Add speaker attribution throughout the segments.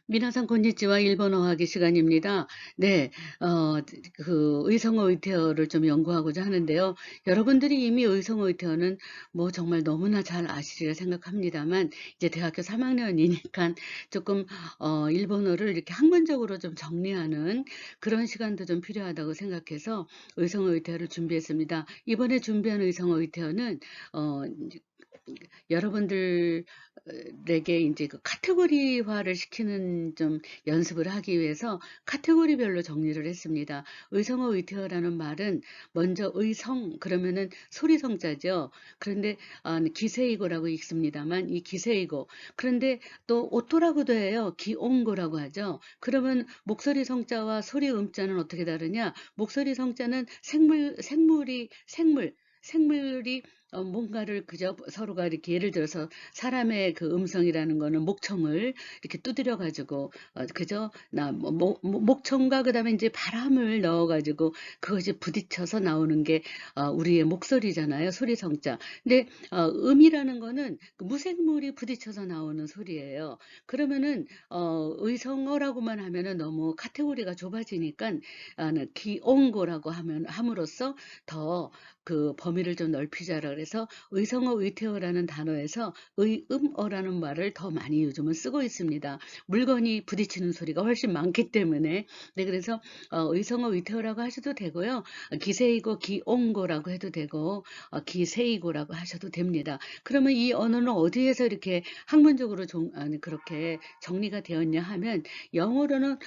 Speaker 1: 미나상 곤니치와 일본어하기 시간입니다. 네. 어 의성어 의태어를 좀 연구하고자 하는데요. 여러분들이 이미 의성어 의태어는 뭐 정말 너무나 잘 아시리라 생각합니다만, 이제 대학교 3 학년이니깐 쪼끔 일본어를 이렇게 학문적으로 좀 정리하는 그런 시간도 좀 필요하다고 생각해서 의성어 의태어를 준비했습니다. 이번에 준비한 의성어 의태어는 인제 여러분들 에게 인제 그 카테고리화를 시키는 좀 연습을 하기 위해서 카테고리별로 정리를 했습니다. 의성어 의태어라는 말은 먼저 의성 그러면은 소리성자죠. 그런데 기세이고라고 읽습니다만, 이 기세이고, 그런데 또 오또라고도 해요. 기옹고라고 하죠. 그러면 목소리 성자와 소리 음자는 어떻게 다르냐? 목소리 성자는 생물이 뭔가를 그저 서로가 이렇게, 예를 들어서 사람의 그 음성이라는 거는 목청을 이렇게 두드려 가지고 그저 나 뭐 목청과 그다음에 인제 바람을 넣어 가지고 그것이 부딪혀서 나오는 게 우리의 목소리잖아요, 소리 성자. 근데 음이라는 거는 그 무생물이 부딪혀서 나오는 소리예요. 그러면은 의성어라고만 하면은 너무 카테고리가 좁아지니깐 기온고라고 함으로써 더 그 범위를 좀 넓히자라 그래서 의성어 의태어라는 단어에서 의음어라는 말을 더 많이 요즘은 쓰고 있습니다. 물건이 부딪히는 소리가 훨씬 많기 때문에. 네, 그래서 의성어 의태어라고 하셔도 되고요. 기세이고 기옹고라고 해도 되고 기세이고라고 하셔도 됩니다. 그러면 이 언어는 어디에서 이렇게 학문적으로 그렇게 정리가 되었냐 하면, 영어로는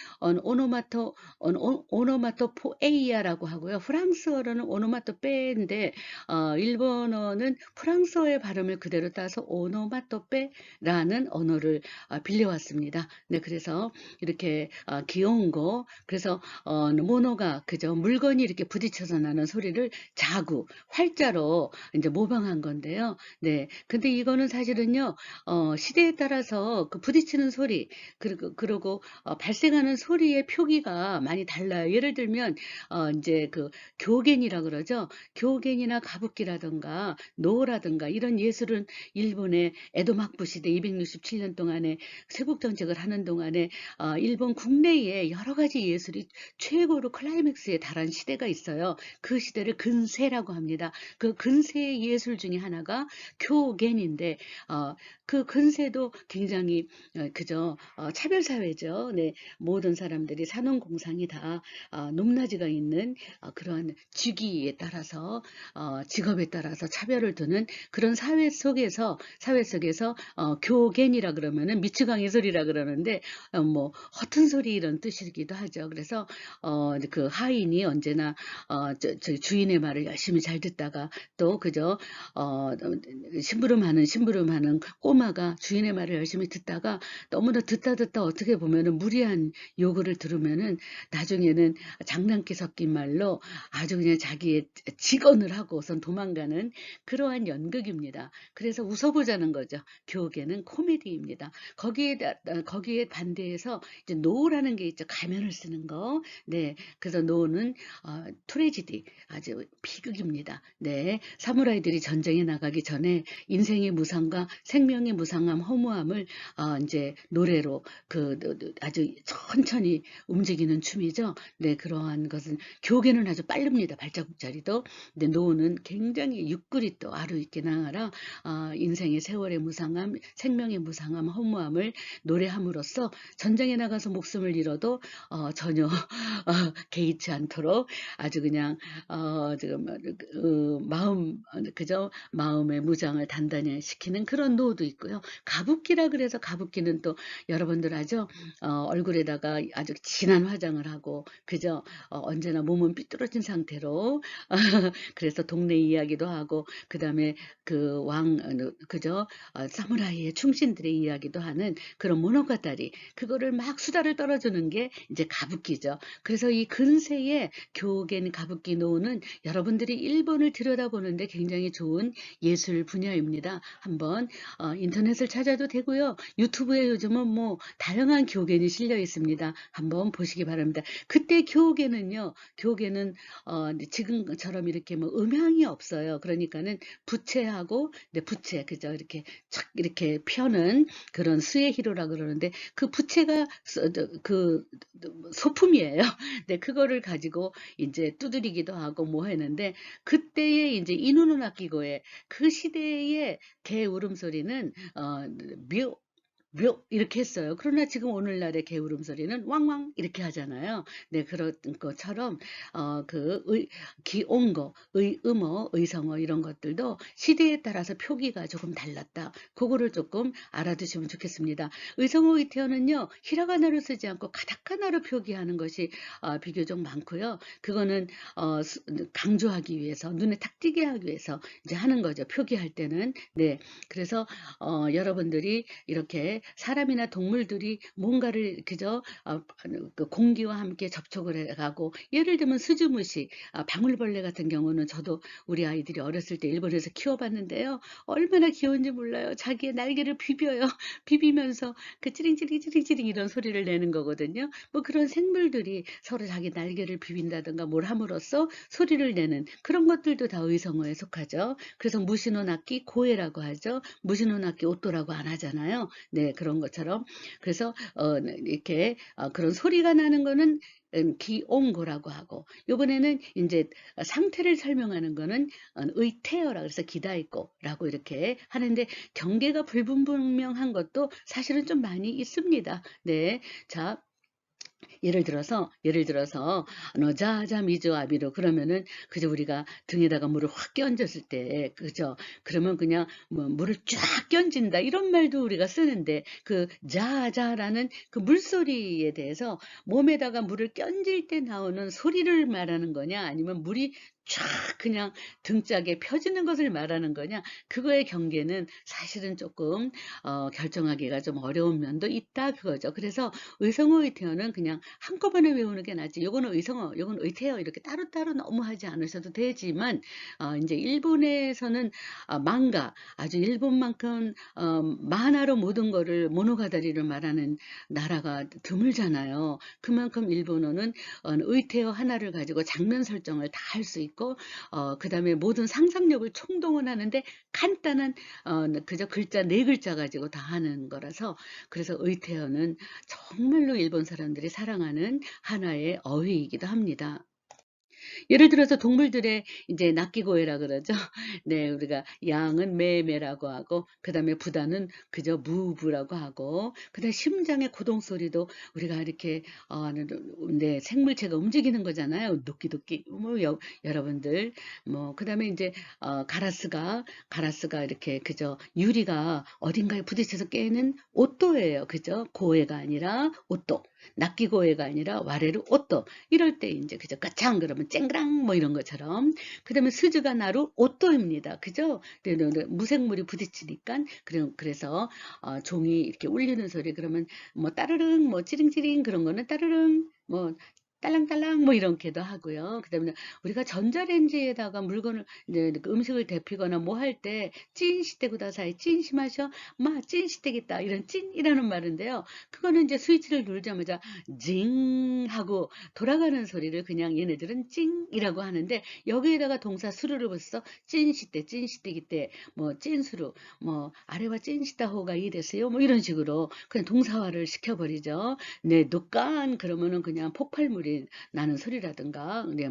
Speaker 1: 오노마토포에이아라고 하고요. 프랑스어로는 오노마토페인데 일본어는 프랑스어의 발음을 그대로 따서 오노마토페라는 언어를 빌려왔습니다. 네, 그래서 이렇게 귀여운 거, 그래서 모노가 그저 물건이 이렇게 부딪혀서 나는 소리를 자구, 활자로 이제 모방한 건데요. 네, 근데 이거는 사실은요, 시대에 따라서 그 부딪히는 소리, 그리고 발생하는 소리의 표기가 많이 달라요. 예를 들면 인제 그 교겐이라 그러죠. 교겐이나 가부키라든가 노라든가 이런 예술은 일본의 에도 막부 시대 267년 동안에 세국 정책을 하는 동안에 일본 국내에 여러 가지 예술이 최고로 클라이맥스에 달한 시대가 있어요. 그 시대를 근세라고 합니다. 그 근세의 예술 중에 하나가 교겐인데 그 근세도 굉장히 그저 차별 사회죠. 네. 모든 사람들이 산업공상이 다 높낮이가 있는 그러한 직위에 따라서 직업에 따라서 차별을 두는 그런 사회 속에서 교겐이라 그러면은 미추광이 소리라 그러는데 뭐 허튼 소리 이런 뜻이기도 하죠. 그래서 그 하인이 언제나 주인의 말을 열심히 잘 듣다가, 또 그저 심부름하는 꼬마가 주인의 말을 열심히 듣다가 너무나 듣다 어떻게 보면은 무리한 요구를 들으면은 나중에는 장난기 섞인 말로 아주 그냥 자기의 직언을 하고선 도망가는 그러한 연극입니다. 그래서 웃어보자는 거죠. 교계는 코미디입니다. 거기에 반대해서 이제 노라는 게 있죠. 가면을 쓰는 거. 네. 그래서 노는 트레지디, 아주 비극입니다. 네. 사무라이들이 전쟁에 나가기 전에 인생의 무상과 생명의 무상함, 허무함을 인제 노래로 아주 천천히 움직이는 춤이죠. 네, 그러한 것은 교계는 아주 빠릅니다. 발자국자리도. 근데 노는 굉장히 유끄리 또 아루이케 나가라 인생의 세월의 무상함, 생명의 무상함, 허무함을 노래함으로써 전쟁에 나가서 목숨을 잃어도 전혀 개의치 않도록 아주 그냥 지금 그저 마음의 무장을 단단히 시키는 그런 노도 있고요. 가부키라 그래서, 가부키는 또 여러분들 아죠? 얼굴에다가 아주 진한 화장을 하고 그저 언제나 몸은 삐뚤어진 상태로 그래서 동네 이야기도 하고, 그다음에 그 그저 사무라이의 충신들의 이야기도 하는 그런 모노가다리, 그거를 막 수다를 떨어주는 게 이제 가부키죠. 그래서 이 근세의 교겐 가부키 노는 여러분들이 일본을 들여다보는데 굉장히 좋은 예술 분야입니다. 한번 인터넷을 찾아도 되고요. 유튜브에 요즘은 뭐 다양한 교견이 실려 있습니다. 한번 보시기 바랍니다. 그때 교견은 지금처럼 이렇게 뭐 음향이 없어요. 그러니까는 부채하고 네 부채 그죠? 이렇게 착 이렇게 펴는 그런 수에히로라 그러는데 그 부채가 소품이에요. 네 그거를 가지고 인제 두드리기도 하고 뭐 했는데 그때의 인제 이누누 나키고에 그 시대의 개 울음소리는 묘 묘 이렇게 했어요. 그러나 지금 오늘날의 개 울음소리는 왕왕 이렇게 하잖아요. 네 그런 것처럼 그 기온거, 의음어, 의성어 이런 것들도 시대에 따라서 표기가 조금 달랐다. 고거를 조금 알아두시면 좋겠습니다. 의성어 의태어는요. 히라가나를 쓰지 않고 가타카나로 표기하는 것이 비교적 많고요. 그거는 강조하기 위해서 눈에 탁 띄게 하기 위해서 이제 하는 거죠. 표기할 때는. 네. 그래서 여러분들이 이렇게 사람이나 동물들이 뭔가를 그저 그 공기와 함께 접촉을 해 가고 예를 들면 스즈무시, 방울벌레 같은 경우는 저도 우리 아이들이 어렸을 때 일본에서 키워봤는데요. 얼마나 귀여운지 몰라요. 자기의 날개를 비벼요. 비비면서 그 찌링찌링 찌링찌링 이런 소리를 내는 거거든요. 뭐 그런 생물들이 서로 자기 날개를 비빈다든가 뭘 함으로써 소리를 내는 그런 것들도 다 의성어에 속하죠. 그래서 무시노나키 고해라고 하죠. 무시노나키 오또라고 안 하잖아요. 네, 그런 것처럼. 그래서 이렇게 그런 소리가 나는 거는 기온고라고 하고 요번에는 인제 상태를 설명하는 거는 의태어라 그래서 기다있고라고 이렇게 하는데 경계가 불분명한 것도 사실은 좀 많이 있습니다. 네. 자 예를 들어서 자자 미조 아비로 그러면은 그저 우리가 등에다가 물을 확 끼얹었을 때 그죠? 그러면 그냥 뭐 물을 쫙 끼얹는다 이런 말도 우리가 쓰는데 그 자자라는 그 물소리에 대해서 몸에다가 물을 끼얹을 때 나오는 소리를 말하는 거냐 아니면 물이 쫙 그냥 등짝에 펴지는 것을 말하는 거냐 그거의 경계는 사실은 조금 결정하기가 좀 어려운 면도 있다 그거죠. 그래서 의성어 의태어는 그냥 한꺼번에 외우는 게 낫지 요거는 의성어 요거는 의태어 이렇게 따로따로 너무 하지 않으셔도 되지만 인제 일본에서는 망가 아주 일본만큼 만화로 모든 거를 모노가다리를 말하는 나라가 드물잖아요. 그만큼 일본어는 의태어 하나를 가지고 장면 설정을 다 할 수 있고 그다음에 모든 상상력을 총동원하는데 간단한 그저 글자 4글자 가지고 다 하는 거라서 그래서 의태어는 정말로 일본 사람들이 사랑하는 하나의 어휘이기도 합니다. 예를 들어서 동물들의 이제鳴き声라 그러죠. 네. 우리가 양은 매매라고 하고 그다음에 부다는 그저 무부라고 하고 그다음에 심장의 고동 소리도 우리가 이렇게 네 생물체가 움직이는 거잖아요. 도끼도끼 뭐 여러분들 뭐 그다음에 인제 가라스가 이렇게 그저 유리가 어딘가에 부딪혀서 깨는 오또예요. 그죠? 고해가 아니라 오또. 鳴き声가 아니라 와레르 오또. 이럴 때 인제 그저 까창 그러면 쨍그랑 뭐 이런 것처럼. 그다음에 스즈가 나루 오또입니다. 그죠? 네네네. 무생물이 부딪히니깐 그래서 종이 이렇게 울리는 소리 그러면 뭐 따르릉 뭐 찌링찌링 그런 거는 따르릉 뭐 딸랑딸랑 뭐 이렇게도 하고요. 그다음에 우리가 전자레인지에다가 물건을 이제 그 음식을 데피거나 뭐 할 때 찐시대 구다사이 찐시마셔 마 찐시대겠다 이런 찐이라는 말인데요. 그거는 이제 스위치를 누르자마자 징 하고 돌아가는 소리를 그냥 얘네들은 찡이라고 하는데 여기에다가 동사 수루를 붙여서 찐시대 찐시대기 때 뭐 찐수루 뭐 아래와 찐시다호가 이 됐어요 뭐 이런 식으로 그냥 동사화를 시켜버리죠. 네, 녹간 그러면은 그냥 폭발물이 나는 소리라든가 네,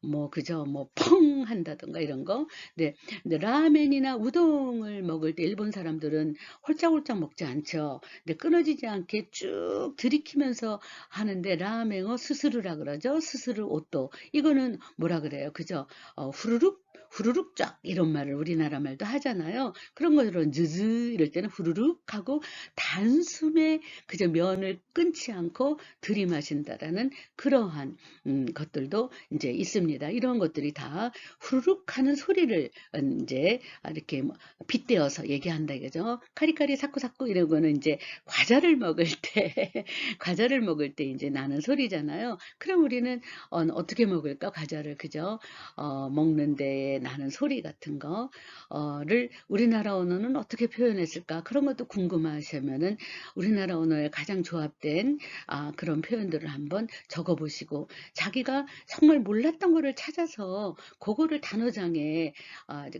Speaker 1: 뭐 그저 뭐 펑 한다든가 이런 거. 네, 근데 라멘이나 우동을 먹을 때 일본 사람들은 홀짝홀짝 먹지 않죠. 근데 끊어지지 않게 쭉 들이키면서 하는데 라멘어 스스루라 그러죠. 스스루 오또 이거는 뭐라 그래요? 그죠? 후루룩 후루룩 쫙 이런 말을 우리나라 말도 하잖아요. 그런 것으로 즈즈 이럴 때는 후루룩 하고 단숨에 그저 면을 끊지 않고 들이마신다라는 그러한 것들도 이제 있습니다. 이런 것들이 다 후루룩 하는 소리를 이제 이렇게 뭐 빗대어서 얘기한다 이거죠. 카리카리 사쿠사쿠 이런 거는 이제 과자를 먹을 때 과자를 먹을 때 이제 나는 소리잖아요. 그럼 우리는 어떻게 먹을까? 과자를 그죠? 먹는 데에 나는 소리 같은 거를 우리나라 언어는 어떻게 표현했을까? 그런 것도 궁금하시면은 우리나라 언어에 가장 조합된 그런 표현들을 한번 적어 보시고, 자기가 정말 몰랐던 거를 찾아서 그거를 단어장에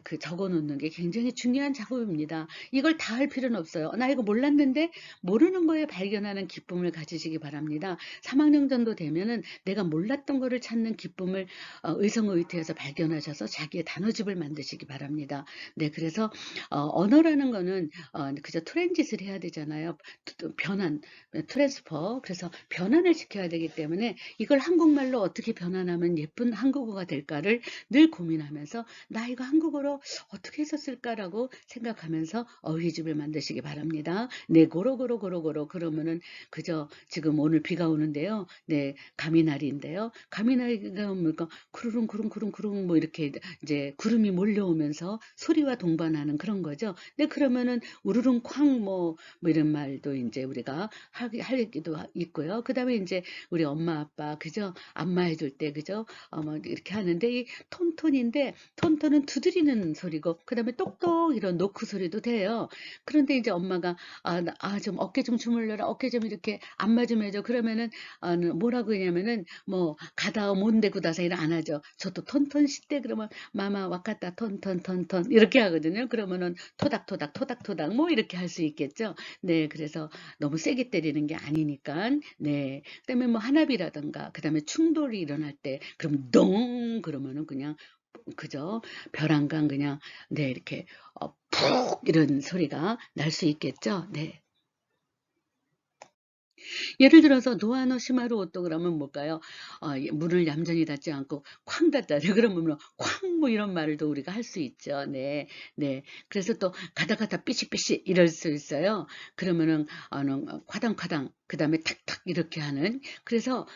Speaker 1: 그 적어 놓는 게 굉장히 중요한 작업입니다. 이걸 다 할 필요는 없어요. 나 이거 몰랐는데, 모르는 거에 발견하는 기쁨을 가지시기 바랍니다. 3학년 정도 되면은 내가 몰랐던 거를 찾는 기쁨을 의성의태해서 발견하셔서 자기의 단어집을 만드시기 바랍니다. 네, 그래서 언어라는 거는 그저 트랜짓을 해야 되잖아요. 변환, 트랜스퍼. 그래서 변환을 시켜야 되기 때문에 이걸 한국말로 어떻게 변환하면 예쁜 한국어가 될까를 늘 고민하면서, 나 이거 한국어로 어떻게 했었을까라고 생각하면서 어휘집을 만드시기 바랍니다. 네, 고로고로 그러면은 그저 지금 오늘 비가 오는데요. 네, 가미날인데요. 가미날이가 뭡니까? 구르릉 뭐 이렇게 이제 구름이 몰려오면서 소리와 동반하는 그런 거죠. 네, 그러면은 우르릉 쾅 뭐 이런 말도 이제 우리가 하기도 있고요. 그다음에 이제 우리 엄마 아빠 그죠? 안마해줄 때 그죠? 뭐 이렇게 하는데, 이 톤톤인데, 톤톤은 두드리는 소리고, 그다음에 똑똑 이런 노크 소리도 돼요. 그런데 이제 엄마가 좀 어깨 좀 주물러라, 어깨 좀 이렇게 안마 좀 해줘. 그러면은 뭐라고 하냐면은 뭐 가다 못데 구다사 일 안 하죠. 저도 톤톤 시대 그러면 마마 와카타 톤톤 이렇게 하거든요. 그러면은 토닥토닥 뭐 이렇게 할 수 있겠죠. 네, 그래서 너무 세게 때리는 게 아니니까. 네, 그다음에 뭐 한압이라든가, 그다음에 충돌이 일어날 때 그럼 동 그러면은 그냥 그죠? 벼랑간 그냥, 네, 이렇게 푹 이런 소리가 날 수 있겠죠. 네. 예를 들어서 노아노 시마루 오또 그러면 뭘까요? 문을 얌전히 닫지 않고 쾅 닫다. 그러면 뭐 쾅 뭐 이런 말도 우리가 할 수 있죠. 네. 네. 그래서 또 가다가다 삐식삐식 이럴 수 있어요. 그러면은 콰당콰당 그다음에 탁탁 이렇게 하는, 그래서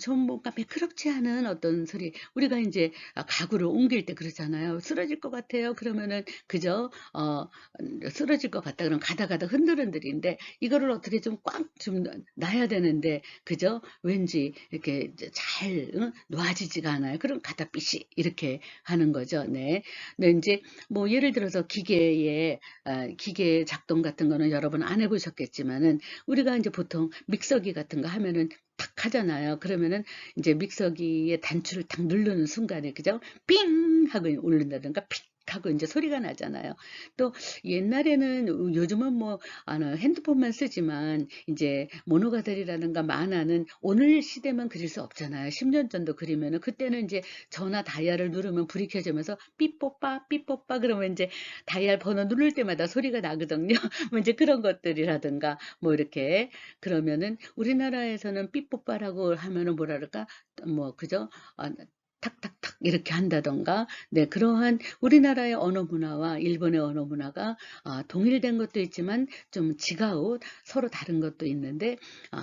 Speaker 1: 좀 뭔가 매끄럽지 않은 어떤 소리, 우리가 인제 가구를 옮길 때 그러잖아요. "쓰러질 것 같아요." 그러면은 그죠? 쓰러질 것 같다 그러면 가다가다 흔들흔들인데, 이거를 어떻게 좀 꽉 좀 놔야 되는데 그죠? 왠지 이렇게 이제 잘 놓아지지가 않아요. 그럼 가다 삐씩 이렇게 하는 거죠. 네. 근데 인제 뭐 예를 들어서 기계 작동 같은 거는 여러분 안 해 보셨겠지만은, 우리가 인제 보통 믹서기 같은 거 하면은 탁 하잖아요. 그러면은 인제 믹서기의 단추를 탁 누르는 순간에 그죠? 삥 하고 울린다든가 픽 하고 인제 소리가 나잖아요. 또 옛날에는, 요즘은 뭐 핸드폰만 쓰지만 이제 모노가들이라든가 만화는 오늘 시대만 그릴 수 없잖아요. 10년 전도 그리면은, 그때는 이제 전화 다이얼을 누르면 불이 켜지면서 삐뽀빠 삐뽀빠 그러면 이제 다이얼 번호 누를 때마다 소리가 나거든요. 뭐 이제 그런 것들이라든가 뭐 이렇게. 그러면은 우리나라에서는 삐뽀빠라고 하면은 뭐라 그럴까? 뭐 그죠? 탁탁탁 이렇게 한다던가. 네, 그러한 우리나라의 언어 문화와 일본의 언어 문화가 동일된 것도 있지만 좀 지가웃 서로 다른 것도 있는데,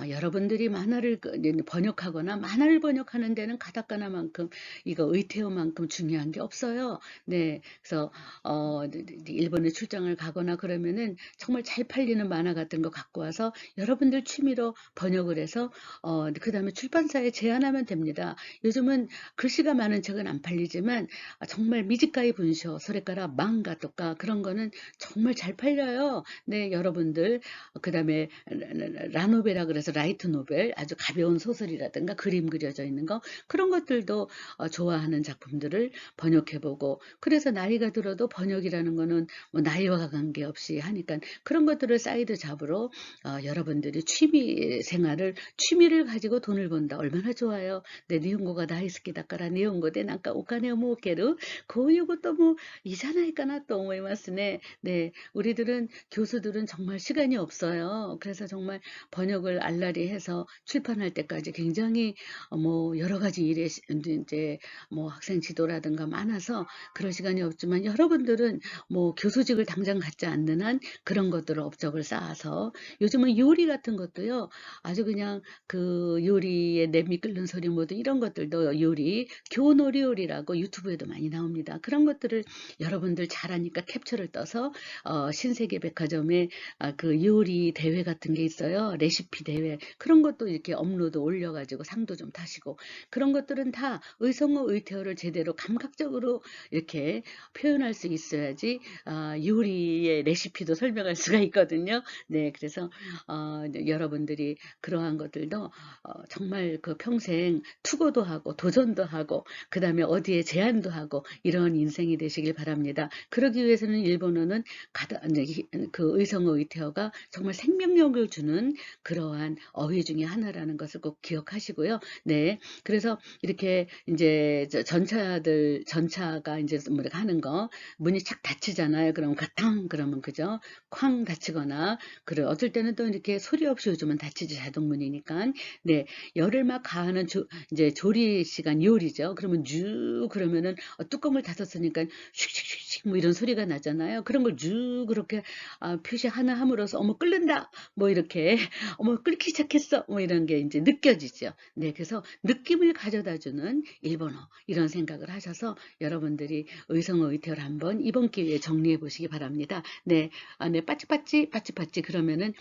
Speaker 1: 여러분들이 만화를 번역하거나 만화를 번역하는 데는 가타카나만큼 이거 의태어만큼 중요한 게 없어요. 네, 그래서 일본에 출장을 가거나 그러면은 정말 잘 팔리는 만화 같은 거 갖고 와서 여러분들 취미로 번역을 해서 그다음에 출판사에 제안하면 됩니다. 요즘은 글씨가 많은 책은 안 팔리지만 정말 미지가이 분쇼, 소레카라 망가 또까 그런 거는 정말 잘 팔려요. 네, 여러분들. 그다음에 라노베라 그래서 라이트 노벨, 아주 가벼운 소설이라든가 그림 그려져 있는 거, 그런 것들도 좋아하는 작품들을 번역해 보고, 그래서 나이가 들어도 번역이라는 거는 뭐 나이와 관계없이 하니까 그런 것들을 사이드 잡으로 여러분들이 취미를 가지고 돈을 번다. 얼마나 좋아요. 네, 니혼고가 다이스키だから日本語でなんかお金を儲けるこういうこともいいじゃないかなと思いますね. 네, 우리들은 교수들은 정말 시간이 없어요. 그래서 정말 번역을 알라리 해서 출판할 때까지 굉장히 뭐 여러 가지 일에 이제 뭐 학생 지도라든가 많아서 그럴 시간이 없지만, 여러분들은 뭐 교수직을 당장 갖지 않는 한 그런 것들을 업적을 쌓아서, 요즘은 요리 같은 것도요. 아주 그냥 그 요리의 냄비 끓는 소리 모두 이런 것들도 요리 교놀이올이라고 유튜브에도 많이 나옵니다. 그런 것들을 여러분들 잘하니까 캡처를 떠서 신세계 백화점에 그 요리 대회 같은 게 있어요. 레시피 대회. 그런 것도 이렇게 업로드 올려가지고 상도 좀 타시고, 그런 것들은 다 의성어 의태어를 제대로 감각적으로 이렇게 표현할 수 있어야지 요리의 레시피도 설명할 수가 있거든요. 네, 그래서 여러분들이 그러한 것들도 정말 그 평생 투고도 하고 도전도 하고 그다음에 어디에 제안도 하고 이런 인생이 되시길 바랍니다. 그러기 위해서는 일본어는 그 의성어 의태어가 정말 생명력을 주는 그러한 어휘 중에 하나라는 것을 꼭 기억하시고요. 네, 그래서 이렇게 이제 전차가 이제 뭐 이렇게 하는 거 문이 착 닫히잖아요. 그럼 가탕 그러면 그죠? 쾅 닫히거나, 그래 어떨 때는 또 이렇게 소리 없이 요즘은 닫히지, 자동문이니까. 네, 열을 막 가하는 이제 조리 시간 요리죠. 그러면 쭉 그러면은 뚜껑을 닫았으니까 슉슉슉슉 뭐 이런 소리가 나잖아요. 그런 걸 쭉 그렇게 표시 하나 함으로써 어머 끓는다 뭐 이렇게 어머 끓기 시작했어 뭐 이런 게 이제 느껴지죠. 네, 그래서 느낌을 가져다주는 일본어, 이런 생각을 하셔서 여러분들이 의성어 의태어를 한번 이번 기회에 정리해 보시기 바랍니다. 네, 네, 빠찌빠찌 빠찌빠찌 그러면은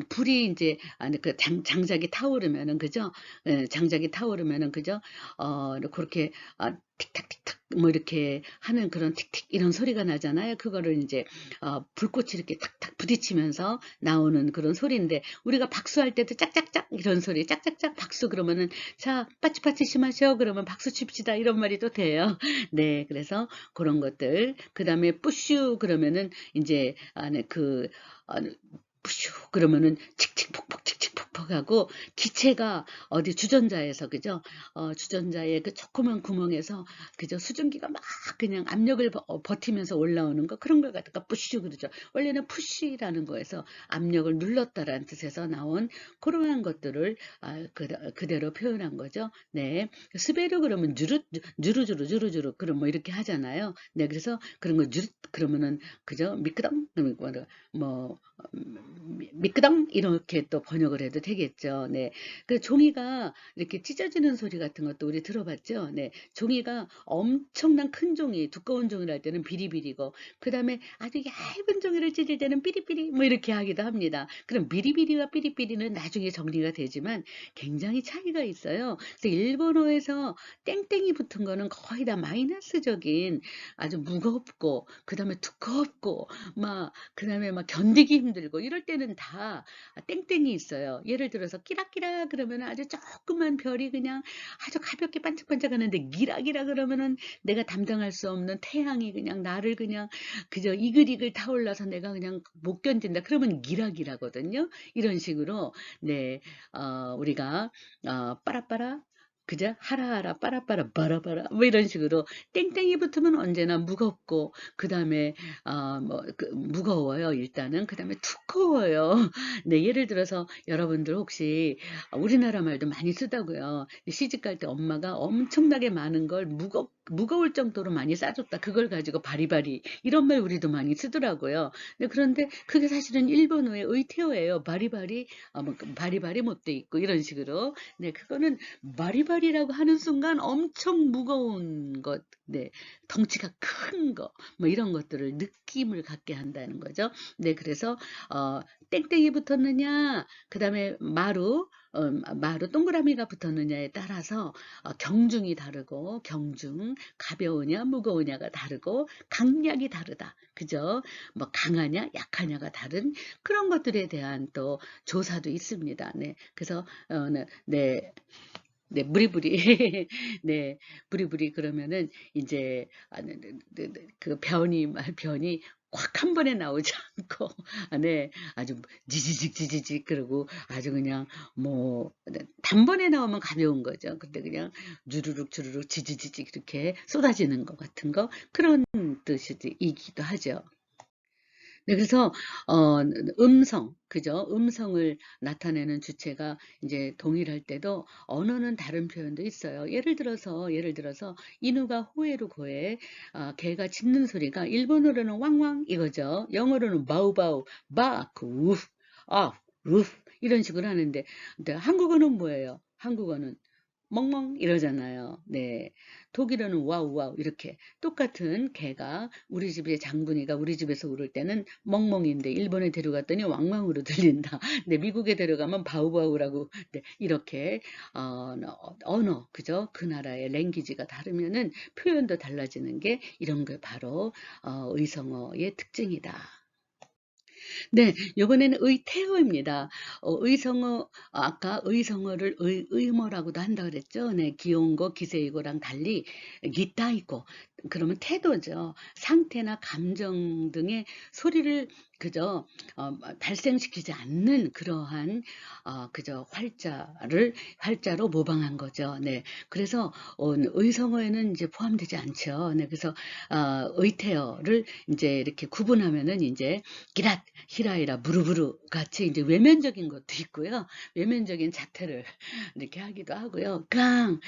Speaker 1: 불이 이제 그 장작이 타오르면은 그죠? 예, 장작이 타오르면은 그죠? 그렇게 틱탁틱탁 뭐 이렇게 하는 그런 틱틱 이런 소리가 나잖아요. 그거를 이제 불꽃이 이렇게 탁탁 부딪히면서 나오는 그런 소리인데, 우리가 박수할 때도 짝짝짝 이런 소리, 짝짝짝 박수 그러면은 자 빠치빠치 심하셔 그러면 박수 칩시다 이런 말이 또 돼요. 네, 그래서 그런 것들, 그 다음에 뿌슈 그러면은 이제 아, 뿌슈 그러면은 칙칙폭폭 칙칙폭폭 하고, 기체가 어디 주전자에서 그죠? 주전자의 그 조그만 구멍에서 그죠? 수증기가 막 그냥 압력을 버티면서 올라오는 거, 그런 걸 갖다가 뿌슈 그러죠. 원래는 푸시라는 거에서 압력을 눌렀다라는 뜻에서 나온 그러한 것들을 그대로 표현한 거죠. 네. 스베르 그러면 주르주르 그럼 뭐 이렇게 하잖아요. 네, 그래서 그런 거 주르 그러면은 그죠? 미끄덩 뭐 미끄덩 이렇게 또 번역을 해도 되겠죠. 네. 그 종이가 이렇게 찢어지는 소리 같은 것도 우리 들어봤죠. 네. 종이가 엄청난 큰 종이, 두꺼운 종이를 할 때는 비리비리고, 그 다음에 아주 얇은 종이를 찢을 때는 삐리삐리 뭐 이렇게 하기도 합니다. 그럼 비리비리와 삐리삐리는 나중에 정리가 되지만 굉장히 차이가 있어요. 그래서 일본어에서 땡땡이 붙은 거는 거의 다 마이너스적인, 아주 무겁고 그 다음에 두껍고 그 다음에 막 견디기 힘들고 이럴 때는 다 땡땡이 있어요. 예를 들어서 끼락끼락 그러면 아주 조그만 별이 그냥 아주 가볍게 반짝반짝하는데, 기락이라 그러면은 내가 담당할 수 없는 태양이 그냥 나를 그냥 그저 이글이글 타올라서 내가 그냥 못 견딘다. 그러면 기락이라거든요. 이런 식으로. 네, 우리가 빠라빠라 그죠? 하라하라 빠라빠라 바라바라 뭐 이런 식으로 땡땡이 붙으면 언제나 무겁고, 그 다음에 무거워요 일단은. 그 다음에 두꺼워요. 네, 예를 들어서 여러분들 혹시 우리나라 말도 많이 쓰다고요. 시집 갈 때 엄마가 엄청나게 많은 걸 무거울 정도로 많이 싸줬다. 그걸 가지고 바리바리 이런 말 우리도 많이 쓰더라고요. 네, 그런데 그게 사실은 일본어의 의태어예요. 바리바리 바리바리 못돼 있고 이런 식으로. 네, 그거는 바리바리라고 하는 순간 엄청 무거운 것, 네, 덩치가 큰 거, 뭐 이런 것들을 느낌을 갖게 한다는 거죠. 네, 그래서 땡땡이 붙었느냐, 그 다음에 마루 동그라미가 붙었느냐에 따라서 경중이 다르고, 가벼우냐 무거우냐가 다르고, 강약이 다르다. 그죠? 뭐 강하냐 약하냐가 다른 그런 것들에 대한 또 조사도 있습니다. 네, 그래서 네, 네, 부리부리. 네, 부리부리 그러면은 이제 그 변이 확 한 번에 나오지 않고 네, 아주 지지직 그러고 아주 그냥 뭐 단번에 나오면 가벼운 거죠. 근데 그냥 주르륵 지지직 이렇게 쏟아지는 것 같은 거, 그런 뜻이기도 하죠. 네, 그래서 그죠? 음성을 나타내는 주체가 이제 동일할 때도 언어는 다른 표현도 있어요. 예를 들어서 인우가 호에로 고해, 개가 짖는 소리가 일본어로는 왕왕 이거죠. 영어로는 바우바우, 바크, 우프, 아, 우프 이런 식으로 하는데, 근데 한국어는 뭐예요? 한국어는 멍멍 이러잖아요. 네. 독일어는 와우 와우 이렇게 똑같은 개가 우리 집에 장분이가 우리 집에서 울을 때는 멍멍인데 일본에 데려갔더니 왕왕으로 들린다. 네, 미국에 데려가면 바우바우라고 네, 이렇게 언어 그죠? 그 나라의 랭귀지가 다르면은 표현도 달라지는 게 이런 게 바로 의성어의 특징이다. 네, 요번에는 의태어입니다. 의성어, 아까 의성어를 의모라고도 한다 그랬죠. 네, 기온고, 기세이고랑 달리 기타이고, 그러면 태도죠. 상태나 감정 등의 소리를 그저 발생시키지 않는 그러한 그저 활자로 모방한 거죠. 네, 그래서 의성어에는 이제 포함되지 않죠. 네, 그래서 의태어를 이제 이렇게 구분하면은 이제 기랏, 히라이라, 무르부르 같이 이제 외면적인 것도 있고요. 외면적인 자태를 이렇게 하기도 하고요. 깡,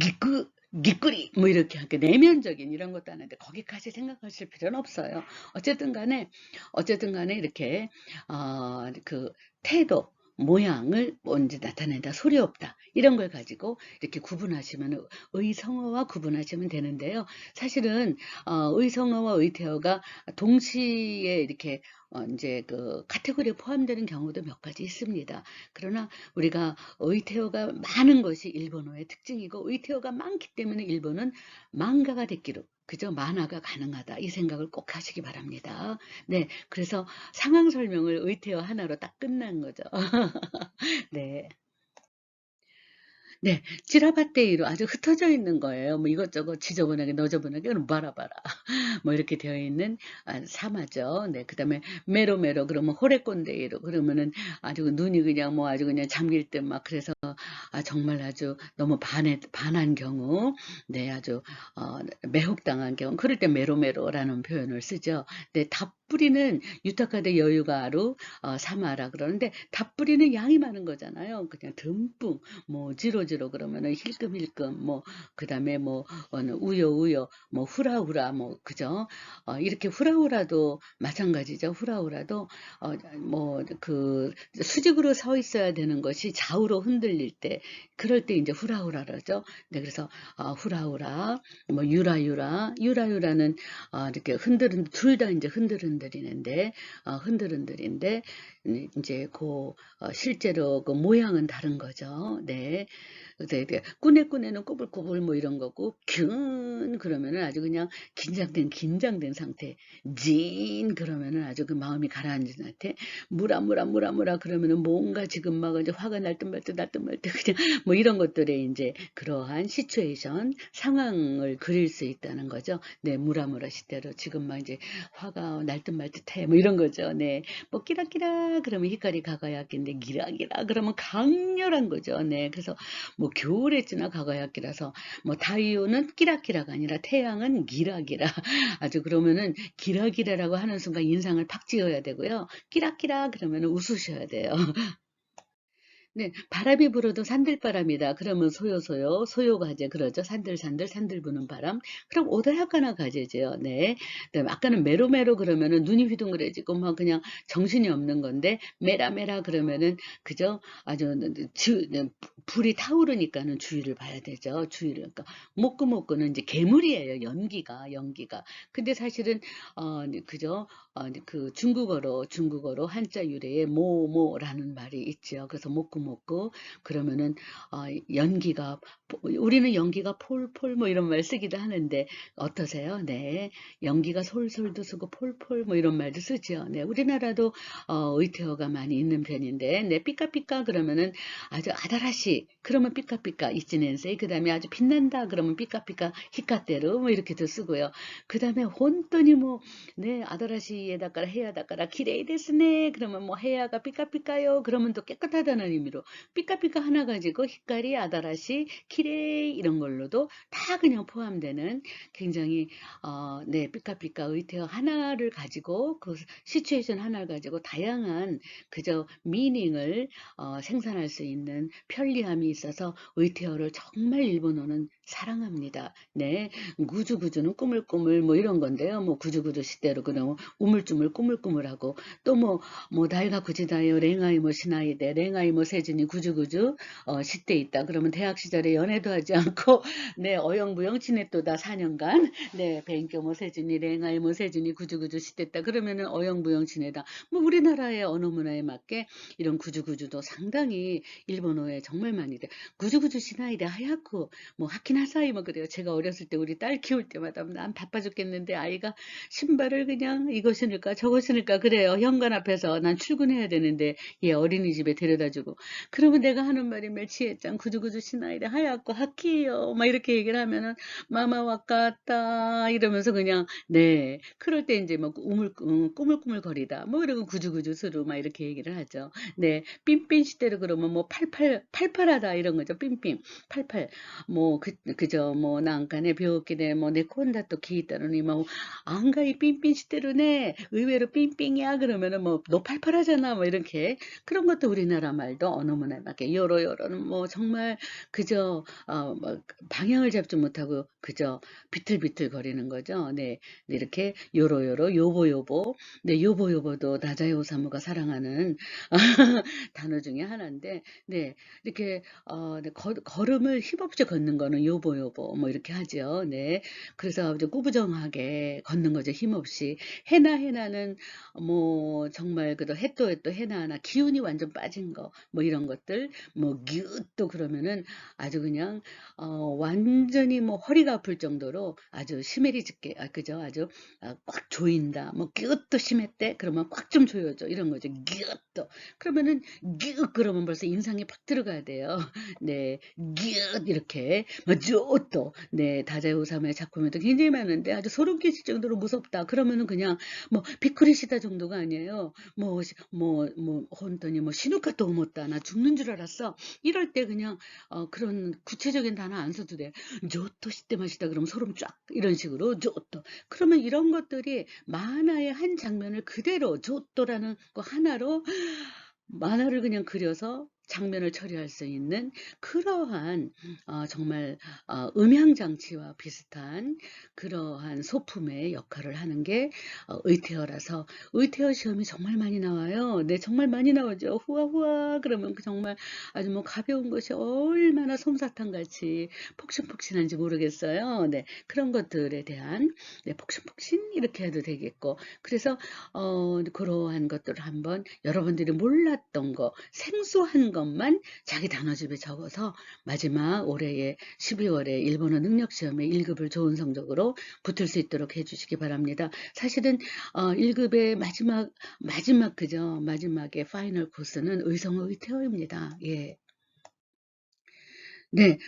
Speaker 1: 기꾸, 기꾸리 뭐 이렇게 하게 내면적인 이런 것도 하는데 거기까지 생각하실 필요는 없어요. 어쨌든 간에 이렇게 그 태도 모양을 먼저 나타낸다 소리 없다 이런 걸 가지고 이렇게 구분하시면 의성어와 구분하시면 되는데요. 사실은 의성어와 의태어가 동시에 이렇게 이제 그 카테고리에 포함되는 경우도 몇 가지 있습니다. 그러나 우리가 의태어가 많은 것이 일본어의 특징이고 의태어가 많기 때문에 일본은 망가가 됐기로 그저 만화가 가능하다 이 생각을 꼭 하시기 바랍니다. 네, 그래서 상황 설명을 의태어 하나로 딱 끝난 거죠. 네. 네. 찌라바떼이로 아주 흩어져 있는 거예요. 뭐 이것저것 지저분하게 너저분하게 그럼 봐라 뭐 이렇게 되어 있는 사마죠. 네. 그다음에 메로메로 그러면 호레꼰데이로 그러면은 아주 눈이 그냥 뭐 아주 그냥 잠길 듯 막 그래서 정말 아주 너무 반한 경우 네 아주 매혹당한 경우 그럴 때 메로메로라는 표현을 쓰죠. 네. 답부리는 유타카데 여유가아루 사마라 그러는데 답부리는 양이 많은 거잖아요. 그냥 듬뿍 뭐 지로지로 그러면은 힐끔힐끔 뭐 그다음에 뭐 우여우여 뭐 후라후라 뭐 그죠? 이렇게 후라후라도 마찬가지죠. 후라후라도 뭐 그 수직으로 서 있어야 되는 것이 좌우로 흔들릴 때 그럴 때 이제 후라후라라죠. 네, 그래서 후라후라 뭐 유라유라는 이렇게 흔들흔 둘 다 이제 흔들흔들이는데 흔들흔들인데 이제 그 실제로 그 모양은 다른 거죠. 네. 그래서 이렇게 꾸네꾸네는 꼬불꼬불 뭐 이런 거고 균 그러면은 아주 그냥 긴장된 상태. 진 그러면은 아주 그 마음이 가라앉은 상태. 무라 그러면은 뭔가 지금 막 이제 화가 날 듯 그냥 뭐 이런 것들에 이제 그러한 시츄에이션 상황을 그릴 수 있다는 거죠. 네, 무라무라 시대로 지금 막 이제 화가 날 듯 말 듯해 뭐 이런 거죠. 네. 뭐 끼라끼라 그러면 히카리 가가야끼인데 기라기라 그러면 강렬한 거죠. 네. 그래서 뭐 겨울에 지나 가가야끼라서 뭐太陽는 끼라끼라가 아니라 태양은 기라기라 아주 그러면은 기라기라라고 하는 순간 인상을 팍 지어야 되고요. 끼라끼라 그러면은 웃으셔야 돼요. 네, 바람이 불어도 산들바람이다. 그러면 소요가제 그러죠. 산들 부는 바람. 그럼 오다야카나 가제죠. 네. 그다음에 아까는 메로메로 그러면은 눈이 휘둥그레지고 막 그냥 정신이 없는 건데 메라메라 그러면은 그죠? 아주 불이 타오르니까는 주의를 봐야 되죠. 주의를 그러니까 모끄모끄는 이제 괴물이에요. 연기가. 근데 사실은 그죠? 그 중국어로 한자 유래의 모모라는 말이 있죠. 그래서 모쿠모쿠 그러면은 연기가 우리는 연기가 폴폴 뭐 이런 말 쓰기도 하는데 어떠세요? 네, 연기가 솔솔도 쓰고 폴폴 뭐 이런 말도 쓰죠. 네, 우리나라도 의태어가 많이 있는 편인데 네, 삐까삐까 그러면은 아주 아다라시 그러면 삐까삐까 이치넨세이 그다음에 아주 빛난다 그러면 삐까삐까 히카테르 뭐 이렇게도 쓰고요. 그다음에 혼돈이 뭐 네, 아다라시에다가 헤야다가라 기레이 데스네. 그러면 뭐 헤야가 삐까삐까요. 그러면 또 깨끗하다는 의미로 삐까삐까 하나 가지고 히카리, 아다라시, 키레이 이런 걸로도 다 그냥 포함되는 굉장히 네, 삐까삐까 의태어 하나를 가지고 그 시츄에이션 하나를 가지고 다양한 그저 미닝을 생산할 수 있는 편리한 상쾌함이 있어서 의태어를 정말 일본어는 사랑합니다. 네. 구주구주는 꾸물꾸물 뭐 이런 건데요. 뭐 구주구주 시대로 그러면 우물쭈물 꾸물꾸물하고 또 뭐 나이가 구지다요 랭아이 뭐 시나이데 랭아이 뭐 세진이 구주구주 시대 있다. 그러면 대학 시절에 연애도 하지 않고 네 어영부영 지냈도다 4년간 네 뱅교 뭐 세진이 랭아이 뭐 세진이 구주구주 시대다. 그러면은 어영부영 지내다. 뭐 우리나라의 언어 문화에 맞게 이런 구주구주도 상당히 일본어에 정말 많이 돼. 구주구주 시나이데 하야쿠 뭐 하키나사이 뭐 그래요. 제가 어렸을 때 우리 딸 키울 때마다 난 바빠 죽겠는데 아이가 신발을 그냥 이거 신을까 저거 신을까 그래요. 현관 앞에서 난 출근해야 되는데 얘 어린이집에 데려다주고 그러면 내가 하는 말이 멸치회장 구주구주 시나이데 하얗고 하키요 막 이렇게 얘기를 하면은 마마 왔까따 이러면서 그냥 네 그럴 때 이제 뭐 꾸물꾸물거리다 뭐 이러고 구주구주 스루 막 이렇게 얘기를 하죠. 네 삔삔 시대로 그러면 뭐 팔팔하다 이런 거죠. 삔삔 팔팔 뭐 그저 뭐 난간에 배웠기네 뭐 내 콘다 또 기있다더니 뭐 안가 이 삔삔 시대로네 의외로 삔삔이야 그러면은 뭐 너 팔팔하잖아 뭐 이렇게 그런 것도 우리나라 말도 언어 문화에 맞게 요로요로는 뭐 정말 그저 뭐 방향을 잡지 못하고 그저 비틀비틀거리는 거죠. 네, 네, 이렇게 요로요로 요보요보 네 요보요보도 나자요 오사무가 사랑하는 단어 중에 하나인데 네 이렇게 네, 걸음을 힘없이 걷는 거는 요보요보 뭐 이렇게 하죠. 네. 그래서 아주 꾸부정하게 걷는 거죠. 힘없이. 해나는 뭐 정말 그도 해또 해나 기운이 완전 빠진 거 뭐 이런 것들 뭐 기웃도 그러면은 아주 그냥 완전히 뭐 허리가 아플 정도로 아주 시메리짓게 그죠? 아주 꽉 조인다. 뭐 기웃도 심했대. 그러면 꽉 좀 조여줘. 이런 거죠. 기웃도. 그러면은 기웃 그러면 벌써 인상이 팍 들어가야 돼요. 네. 기웃 이렇게 뭐 쪼또 네 다자요사의 작품에도 굉장히 많은데 아주 소름 끼칠 정도로 무섭다. 그러면은 그냥 뭐 비쿠리시다 정도가 아니에요. 혼돈이 뭐 시누카또 오모다 나 죽는 줄 알았어. 이럴 때 그냥 그런 구체적인 단어 안 써도 돼. 조또 시대마시다 그러면 소름 쫙 이런 식으로 조또. 그러면 이런 것들이 만화의 한 장면을 그대로 조또라는 거 하나로 만화를 그냥 그려서 장면을 처리할 수 있는 그러한 정말 음향장치와 비슷한 그러한 소품의 역할을 하는 게 의태어라서 의태어 시험이 정말 많이 나와요. 네, 정말 많이 나오죠. 후아후아 그러면 정말 아주 뭐 가벼운 것이 얼마나 솜사탕 같이 폭신폭신한지 모르겠어요. 네, 그런 것들에 대한 네, 폭신폭신 이렇게 해도 되겠고 그래서 그러한 것들을 한번 여러분들이 몰랐던 거, 생소한 것만 자기 단어집에 적어서 마지막 올해의 12월에 일본어 능력시험에 1급을 좋은 성적으로 붙을 수 있도록 해주시기 바랍니다. 사실은 1급의 마지막 그죠? 마지막에 파이널 코스는 의성어 의태어입니다. 예. 네.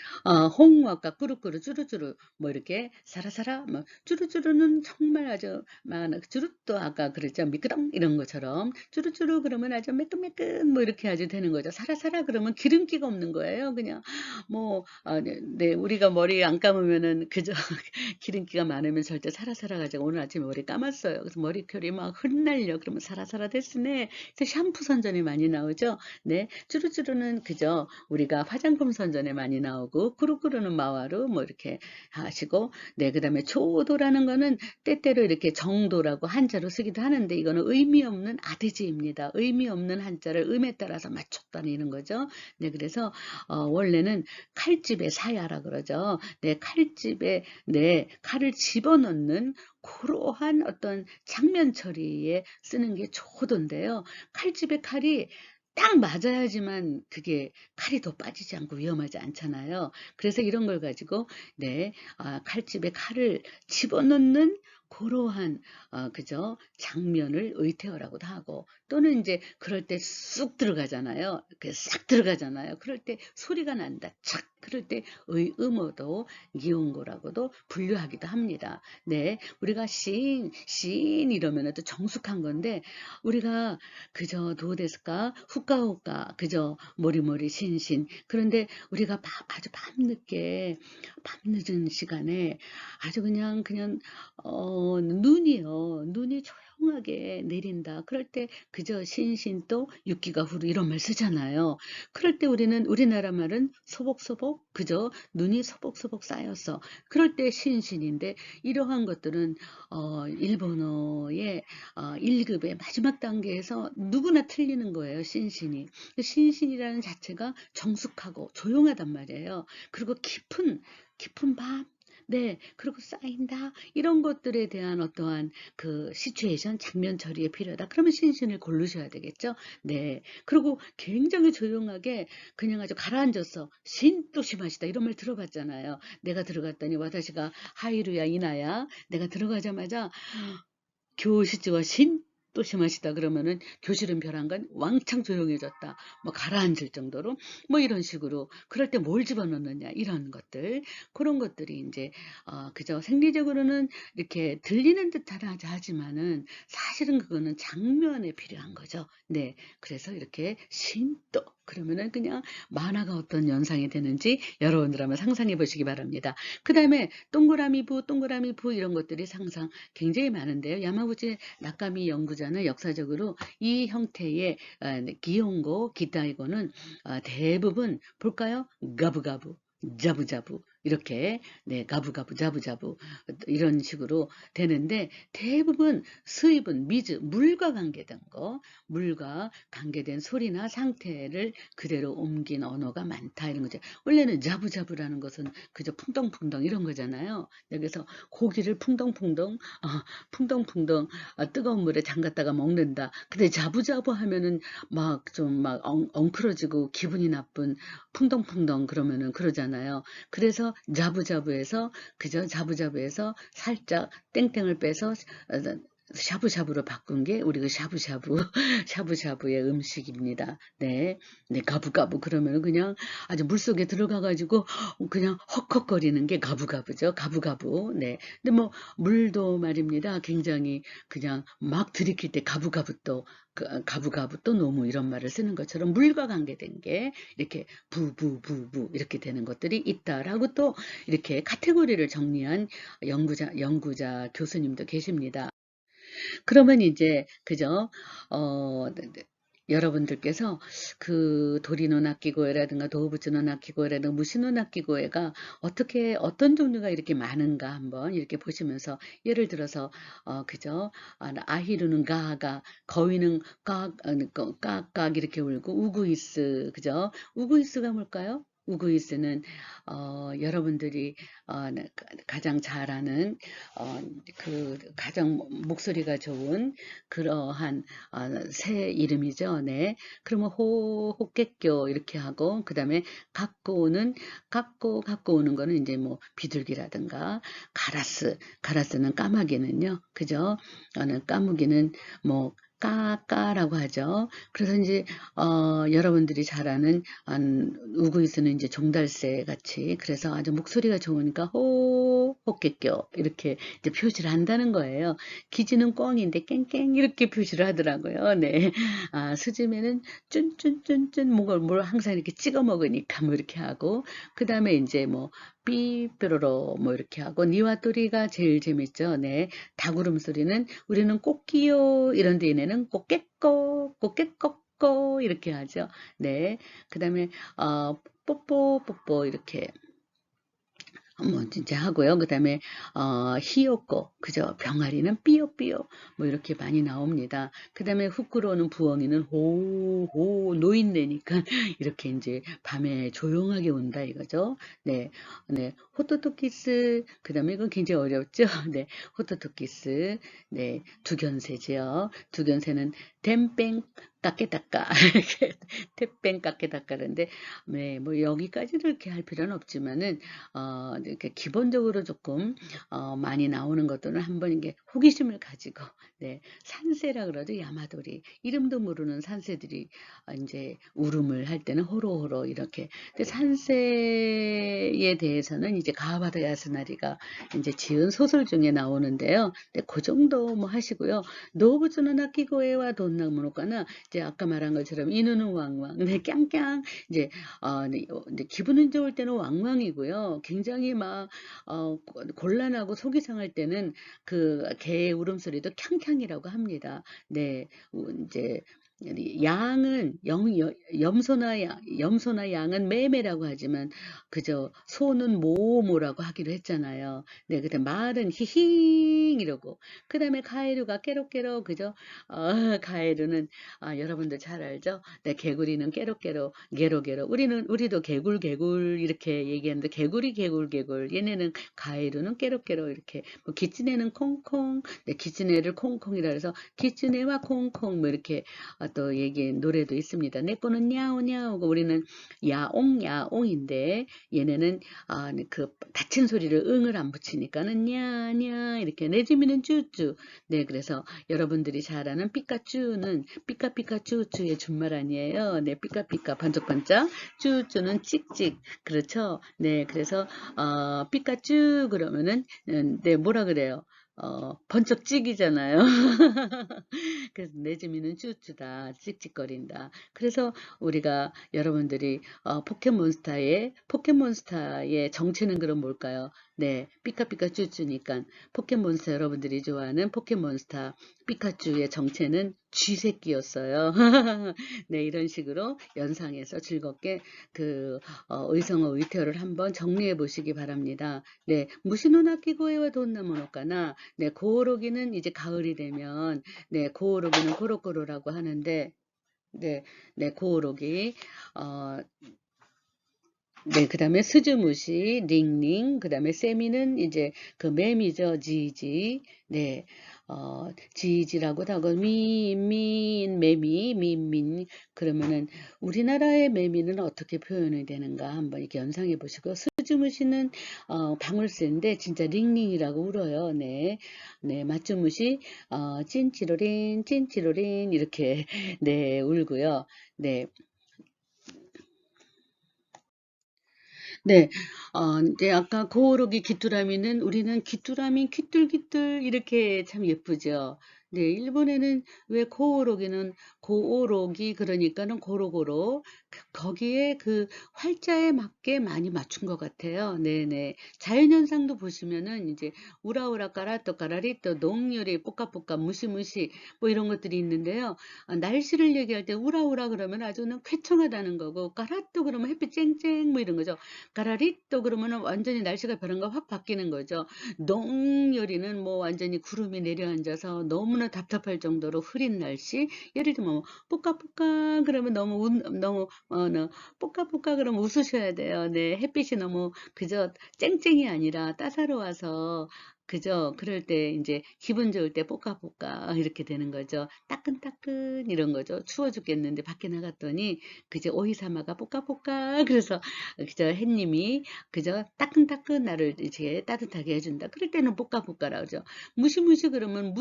Speaker 1: 호응어가 꾸루꾸루 쭈루쭈루 뭐 이렇게 사라사라 뭐 쭈루쭈루는 정말 아주 막 쭈루또 아까 그랬죠. 미끄덩 이런 것처럼 쭈루쭈루 그러면 아주 매끈매끈 뭐 이렇게 아주 되는 거죠. 사라사라 그러면 기름기가 없는 거예요. 그냥 뭐 네 우리가 머리 안 감으면은 그저 기름기가 많으면 절대 사라사라 가지고 오늘 아침에 머리 감았어요. 그래서 머리결이 막 흩날려. 그러면 사라사라 됐으네. 그래서 샴푸 선전이 많이 나오죠. 네. 쭈루쭈루는 그저 우리가 화장품 선전에 많이 나오고 꾸루꾸루는 마와루 뭐 이렇게 하시고 네 그다음에 초도라는 거는 때때로 이렇게 정도라고 한자로 쓰기도 하는데 이거는 의미 없는 아드지입니다. 의미 없는 한자를 음에 따라서 맞췄다는 거죠. 네 그래서 원래는 칼집에 사야라 그러죠. 네 칼집에 네 칼을 집어넣는 그러한 어떤 장면 처리에 쓰는 게 초도인데요. 칼집에 칼이 딱 맞아야지만 그게 칼이 더 빠지지 않고 위험하지 않잖아요. 그래서 이런 걸 가지고 네, 칼집에 칼을 집어넣는 그러한 그죠 장면을 의태어라고도 하고 또는 이제 그럴 때 쑥 들어가잖아요. 싹 들어가잖아요. 그럴 때 소리가 난다. 착 그럴 때 의음어도 니온고라고도 분류하기도 합니다. 네, 우리가 시인 이러면은 또 정숙한 건데 우리가 그저 도데스까 후까후까 그저 모리모리 신신 그런데 우리가 아주 밤늦은 시간에 아주 그냥 눈이요. 눈이 조용하게 내린다. 그럴 때 그저 신신 또 육기가 후루 이런 말 쓰잖아요. 그럴 때 우리는 우리나라 말은 소복소복 그저 눈이 소복소복 쌓여서 그럴 때 신신인데 이러한 것들은 일본어의 1급의 마지막 단계에서 누구나 틀리는 거예요. 신신이. 신신이라는 자체가 정숙하고 조용하단 말이에요. 그리고 깊은 밤 네. 그리고 쌓인다. 이런 것들에 대한 어떠한 그 시츄에이션, 장면 처리에 필요하다. 그러면 신신을 고르셔야 되겠죠? 네. 그리고 굉장히 조용하게 그냥 아주 가라앉았어. 신또시마시다. 이런 말 들어봤잖아요. 내가 들어갔더니 와다시가 하이루야 이나야. 내가 들어가자마자 교시지와 신 또 심하시다 그러면은 교실은 벼랑간 왕창 조용해졌다. 뭐 가라앉을 정도로 뭐 이런 식으로 그럴 때 뭘 집어넣느냐 이런 것들 그런 것들이 이제 그저 생리적으로는 이렇게 들리는 듯하다 하지만은 사실은 그거는 장면에 필요한 거죠. 네, 그래서 이렇게 신도 그러면은 그냥 만화가 어떤 연상이 되는지 여러분들 한번 상상해 보시기 바랍니다. 그 다음에 동그라미 부 이런 것들이 상상 굉장히 많은데요. 야마구치 나카미 연구자는 역사적으로 이 형태의 기혼고, 기타이고는 대부분 볼까요? 가부가부, 자부자부 이렇게 네 가부가부, 자부자부 이런 식으로 되는데 대부분 수입은 미즈, 물과 관계된 거, 물과 관계된 소리나 상태를 그대로 옮긴 언어가 많다 이런 거죠. 원래는 자부자부라는 것은 그저 풍덩풍덩 이런 거잖아요. 여기서 고기를 풍덩풍덩 뜨거운 물에 담갔다가 먹는다. 근데 자부자부 하면은 막 좀 막 엉클어지고 기분이 나쁜 풍덩풍덩 그러면은 그러잖아요. 그래서 자부자부에서 그저 자부자부에서 살짝 땡땡을 빼서 샤브샤브로 바꾼 게 우리 그 샤브샤브, 샤브샤브의 음식입니다. 네. 네, 가부가부 그러면 그냥 아주 물속에 들어가가지고 그냥 헉헉거리는 게 가부가부죠. 가부가부. 네. 근데 뭐 물도 말입니다. 굉장히 그냥 막 들이킬 때 가부가부 또 가부가부 또 너무 이런 말을 쓰는 것처럼 물과 관계된 게 이렇게 부부부부 이렇게 되는 것들이 있다라고 또 이렇게 카테고리를 정리한 연구자 교수님도 계십니다. 그러면 이제 그죠? 네, 네. 여러분들께서 그 도리노 나키고에라든가 도우부츠노 나키고에라든가 무시노 나키고에가 어떻게 어떤 종류가 이렇게 많은가 한번 이렇게 보시면서 예를 들어서 그죠? 아히루는 가가 거위는 깍깍 이렇게 울고 우구이스 그죠? 우구이스가 뭘까요? 우구이스는 여러분들이 네, 가장 잘 아는 그 가장 목소리가 좋은 그러한 새 이름이죠. 네. 그러면 호깨교 이렇게 하고 그다음에 갖고 오는 거는 이제 뭐 비둘기라든가 가라스는 까마귀는요. 그죠? 까무기는 뭐 까까라고 하죠. 그래서 이제 여러분들이 잘 아는 우구이스는 이제 종달새 같이 그래서 아주 목소리가 좋으니까 호깨껴 이렇게 이제 표시를 한다는 거예요. 기지는 꿩인데 깽깽 이렇게 표시를 하더라고요. 네. 수지매는 쭌쭌쭌쭌 뭘 항상 이렇게 찍어 먹으니까 뭐 이렇게 하고 그다음에 이제 뭐 삐뾰로로 뭐 이렇게 하고 니와토리가 제일 재밌죠. 네. 닭 울음소리는 우리는 꼬끼요 이런데 얘네는 꼬깨꼬 이렇게 하죠. 네. 그다음에 뽀뽀 이렇게 뭐 진짜 하고요. 그다음에 히요코 그죠? 병아리는 삐요삐요 뭐 이렇게 많이 나옵니다. 그다음에 후쿠로는 부엉이는 호호 노인네니까 이렇게 이제 밤에 조용하게 온다 이거죠. 네, 네 호토토키스 그다음에 이건 굉장히 어렵죠. 네, 호토토키스 네 두견새지요. 두견새는 댐뺑 깎게닦까 댐뺑 깎게닦까는데 네, 뭐 여기까지는 이렇게 할 필요는 없지만은 이렇게 기본적으로 조금 많이 나오는 것들은 한번 이게 호기심을 가지고 네 산새라 그러죠 야마도리 이름도 모르는 산새들이 이제 울음을 할 때는 호로호로 이렇게 근데 산새에 대해서는 이제 가와바다 야스나리가 이제 지은 소설 중에 나오는데요. 근데 그 정도 뭐 하시고요. 노부츠노 나키고에와 돈나무노카나 이제 아까 말한 것처럼 이누는 왕왕, 네, 깡깡. 이제, 네, 이제 기분은 좋을 때는 왕왕이고요. 굉장히 막, 곤란하고 속이 상할 때는 그 개의 울음소리도 캉캉이라고 합니다. 네, 이제, 양은 염소나 양은 매매라고 하지만 그저 소는 모모라고 하기로 했잖아요. 네, 그다음 말은 히힝 이러고 그다음에 가에루가 깨로깨로 그죠? 가에루는 여러분들 잘 알죠? 네, 개구리는 깨로깨로 게로게로 우리도 개굴개굴 이렇게 얘기하는데 개구리 개굴개굴 얘네는 가에루는 깨로깨로 이렇게 뭐 기치네는 콩콩 네, 기치네를 콩콩이라 해서 기치네와 콩콩 뭐 이렇게 또 얘기 노래도 있습니다. 내 거는 야옹야옹고 우리는 야옹야옹인데 얘네는 그 닫힌 소리를 응을 안 붙이니까는 냐냐 이렇게 내지미는 쭈쭈. 네, 그래서 여러분들이 잘 아는 삐까쭈는 삐까삐까 쭈쭈의 준말 아니에요. 네, 삐까삐까 반짝반짝 쭈쭈는 찍찍. 그렇죠. 네, 그래서 삐까쭈 그러면은 네, 뭐라 그래요? 번쩍 찍이잖아요. 그래서 내 재미는 쭈쭈다, 찍찍거린다. 그래서 우리가 여러분들이 포켓몬스타의 정체는 그럼 뭘까요? 네, 삐까삐까 쭈쭈니까 포켓몬스타 여러분들이 좋아하는 포켓몬스타 피카츄의 정체는 쥐새끼였어요. 네, 이런 식으로 연상해서 즐겁게 그 의성어 의태어를 한번 정리해 보시기 바랍니다. 네, 무시노 나키고에와 돈나모노까나 네, 고오로기는 이제 가을이 되면 네, 고오로기는 고로고로라고 하는데 네, 네, 고오로기 어, 네, 그 다음에 스즈무시, 링링, 그 다음에 세미는 이제 그 매미죠, 지지. 네, 지지라고도 하고, 매미, 민민. 그러면은 우리나라의 매미는 어떻게 표현이 되는가 한번 이렇게 연상해 보시고, 스즈무시는, 방울새인데 진짜 링링이라고 울어요. 네, 네, 마츠무시, 찐치로린, 찐치로린, 이렇게, 네, 울고요. 네. 네, 이제 아까 고오록이 귀뚜라미는 우리는 귀뚜라미 귀뚤귀뚤 이렇게 참 예쁘죠. 네, 일본에는 왜 고오록이는 고오록이 그러니까는 고로고로 거기에 그 활자에 맞게 많이 맞춘 것 같아요. 네네. 자연현상도 보시면은 이제 우라우라 까라또 까라리또 농요리 뽀까뽀까 무시무시 뭐 이런 것들이 있는데요. 날씨를 얘기할 때 우라우라 그러면 아주는 쾌청하다는 거고 까라또 그러면 햇빛 쨍쨍 뭐 이런 거죠. 가라리또 그러면은 완전히 날씨가 변한가 확 바뀌는 거죠. 농요리는 뭐 완전히 구름이 내려앉아서 너무나 답답할 정도로 흐린 날씨. 예를 들면 뭐 뽀까뽀까 그러면 너무 뽀까뽀까 그러면 웃으셔야 돼요. 네, 햇빛이 너무 그저 쨍쨍이 아니라 따사로워서 그죠? 그럴 때 이제 기분 좋을 때 뽀까뽀까 이렇게 되는 거죠. 따끈따끈 이런 거죠. 추워 죽겠는데 밖에 나갔더니 그저 오히사마가 뽀까뽀까 그래서 그저 햇님이 그저 따끈따끈 나를 이제 따뜻하게 해준다. 그럴 때는 뽀까뽀까라고 하죠. 무시무시 그러면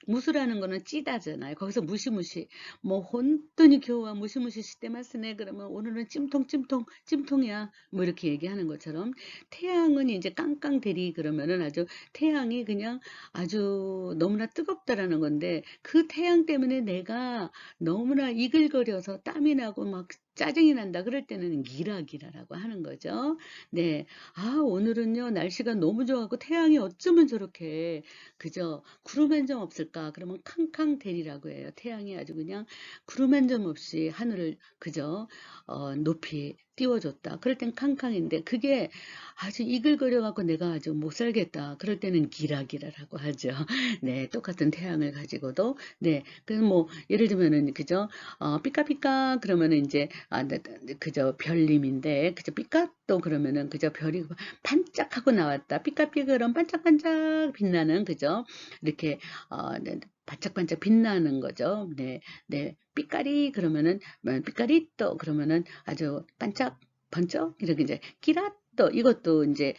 Speaker 1: 무수라는 거는 찌다잖아요. 거기서 무시무시 뭐 혼돈이 교와 무시무시 시때마스네 그러면 오늘은 찜통이야 뭐 이렇게 얘기하는 것처럼 태양은 이제 깡깡 대리 그러면은 아주 태양이 그냥 아주 너무나 뜨겁다라는 건데 그 태양 때문에 내가 너무나 이글거려서 땀이 나고 막 짜증이 난다. 그럴 때는 기라기라라고 하는 거죠. 네. 오늘은요, 날씨가 너무 좋아갖고 태양이 어쩌면 저렇게, 그저, 구름 한 점 없을까? 그러면 캉캉 대리라고 해요. 태양이 아주 그냥 구름 한 점 없이 하늘을 그저, 높이 띄워줬다. 그럴 땐 캉캉인데, 그게 아주 이글거려갖고 내가 아주 못 살겠다. 그럴 때는 기라기라라고 하죠. 네. 똑같은 태양을 가지고도, 네. 그래서 뭐, 예를 들면은, 그죠? 삐까삐까 그러면은 이제 그저 별님인데 그저 삐까또 그러면은 그저 별이 반짝하고 나왔다. 삐까삐 그럼 반짝반짝 빛나는 그죠? 이렇게 네, 반짝반짝 빛나는 거죠. 네, 네. 삐까리 그러면은 삐까리 또 그러면은 아주 반짝 번쩍 이렇게 이제 끼라또 이것도 이제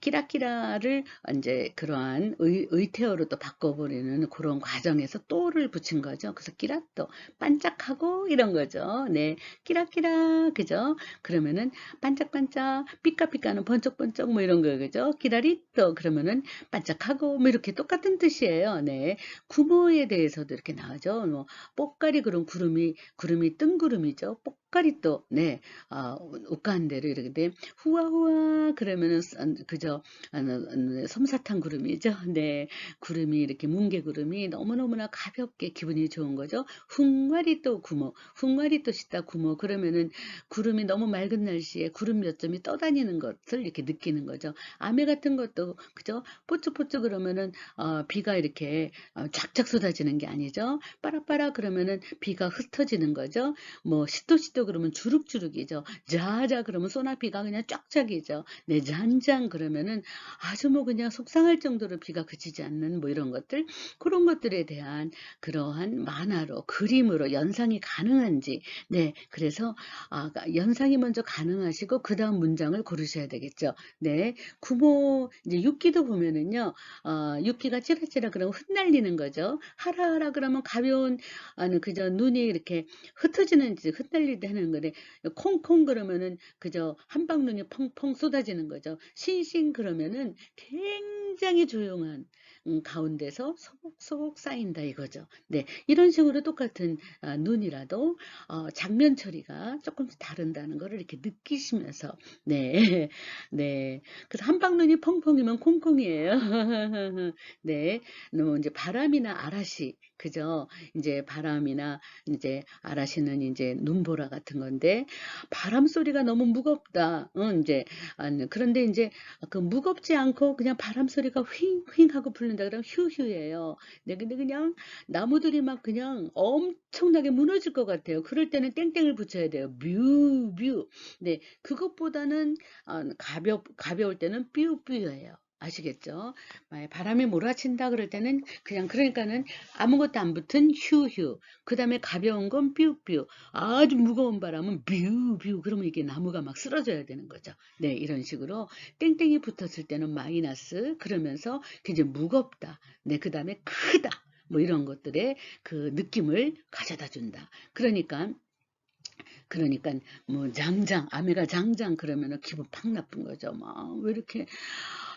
Speaker 1: 끼라끼라를 이제 그러한 의태어로 또 바꿔버리는 그런 과정에서 또를 붙인 거죠. 그래서 끼라또 반짝하고 이런 거죠. 네, 끼라끼라 그죠? 그러면은 반짝반짝 삐까삐까는 번쩍번쩍 뭐 이런 거 그죠? 끼라리또 그러면은 반짝하고 뭐 이렇게 똑같은 뜻이에요. 네, 구모에 대해서도 이렇게 나오죠. 뭐 뽀까리 그런 구름이 뜬구름이죠. 뽀까리 또 네, 옷가는 대로 이렇게 후아후아 그러면은 그저 솜사탕 구름이죠. 네, 구름이 이렇게 뭉게구름이 너무너무나 가볍게 기분이 좋은 거죠. 훅와리 또 구모, 훅와리 또 시다 구모 그러면은 구름이 너무 맑은 날씨에 구름 몇 점이 떠다니는 것을 이렇게 느끼는 거죠.雨같은 것도 그죠? 뽀쩍뽀쩍 그러면은 비가 이렇게 쫙쫙 쏟아지는 게 아니죠. 빠라빠라 그러면은 비가 흩어지는 거죠. 뭐 시토시토 그러면 주룩주룩이죠. 자자 그러면 소나비가 그냥 쫙쫙이죠. 네, 잔잔 그러면은 아주 뭐 그냥 속상할 정도로 비가 그치지 않는 뭐 이런 것들 그런 것들에 대한 그러한 만화로 그림으로 연상이 가능한지 네 그래서 연상이 먼저 가능하시고 그 다음 문장을 고르셔야 되겠죠. 네, 구모 이제 육기도 보면은요 육기가 찌라찌라 그러면 흩날리는 거죠. 하라하라 그러면 가벼운 그저 눈이 이렇게 흩어지는 흩날릴 때 하는 거데 콩콩 그러면은 그저 한방눈이 펑펑 쏟아지는 거죠. 싱싱 그러면은 굉장히 조용한 가운데서 소복소복 쌓인다 이거죠. 네, 이런 식으로 똑같은 눈이라도 장면 처리가 조금씩 다른다는 거를 이렇게 느끼시면서 네, 네. 그래서 한방눈이 펑펑이면 콩콩이에요. 네, 뭐 이제 바람이나嵐그죠? 이제 바람이나 이제嵐은 이제 눈보라 같은 건데 바람 소리가 너무 무겁다. 이제 그런데 이제 그 무겁지 않고 그냥 바람 소리가 휘잉휘잉 하고 불는다 그러면 휴휴예요. 네, 근데 그냥 나무들이 막 그냥 엄청나게 무너질 것 같아요. 그럴 때는 땡땡을 붙여야 돼요. 뷰뷰. 네, 그것보다는 가벼울 때는 뾰뾰예요. 아시겠죠? 바람이 몰아친다 그럴 때는 그냥 그러니까는 아무것도 안 붙은 휴휴. 그 다음에 가벼운 건 뾰뾰. 아주 무거운 바람은 뷰뷰. 그러면 이게 나무가 막 쓰러져야 되는 거죠. 네, 이런 식으로 땡땡이 붙었을 때는 마이너스. 그러면서 굉장히 무겁다. 네, 그 다음에 크다. 뭐 이런 것들의 그 느낌을 가져다 준다. 그러니까 뭐 장장 아메가 장장 그러면은 기분 팍 나쁜 거죠. 막 왜 이렇게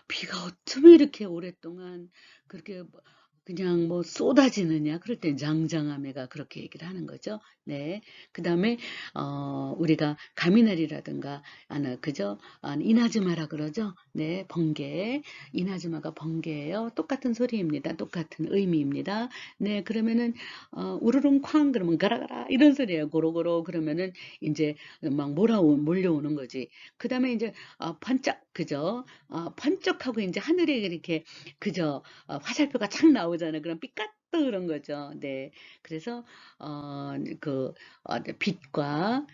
Speaker 1: 비가 어쩌면 이렇게 오랫동안 그렇게 그냥 뭐 쏟아지느냐 그럴 땐 장장아매가 그렇게 얘기를 하는 거죠. 네. 그다음에 우리가 가미나리라든가 그죠? 이나즈마라 그러죠. 네, 번개. 이나즈마가 번개예요. 똑같은 소리입니다. 똑같은 의미입니다. 네, 그러면은 우르릉쾅 그러면 가라가라 이런 소리예요. 고로고로 그러면은 이제 막 몰려오는 거지. 그다음에 이제 반짝 그죠? 번쩍하고 이제 하늘에 이렇게 그저 화살표가 착 나오잖아요. 그럼 삐까또 그런 거죠. 네. 그래서 빛과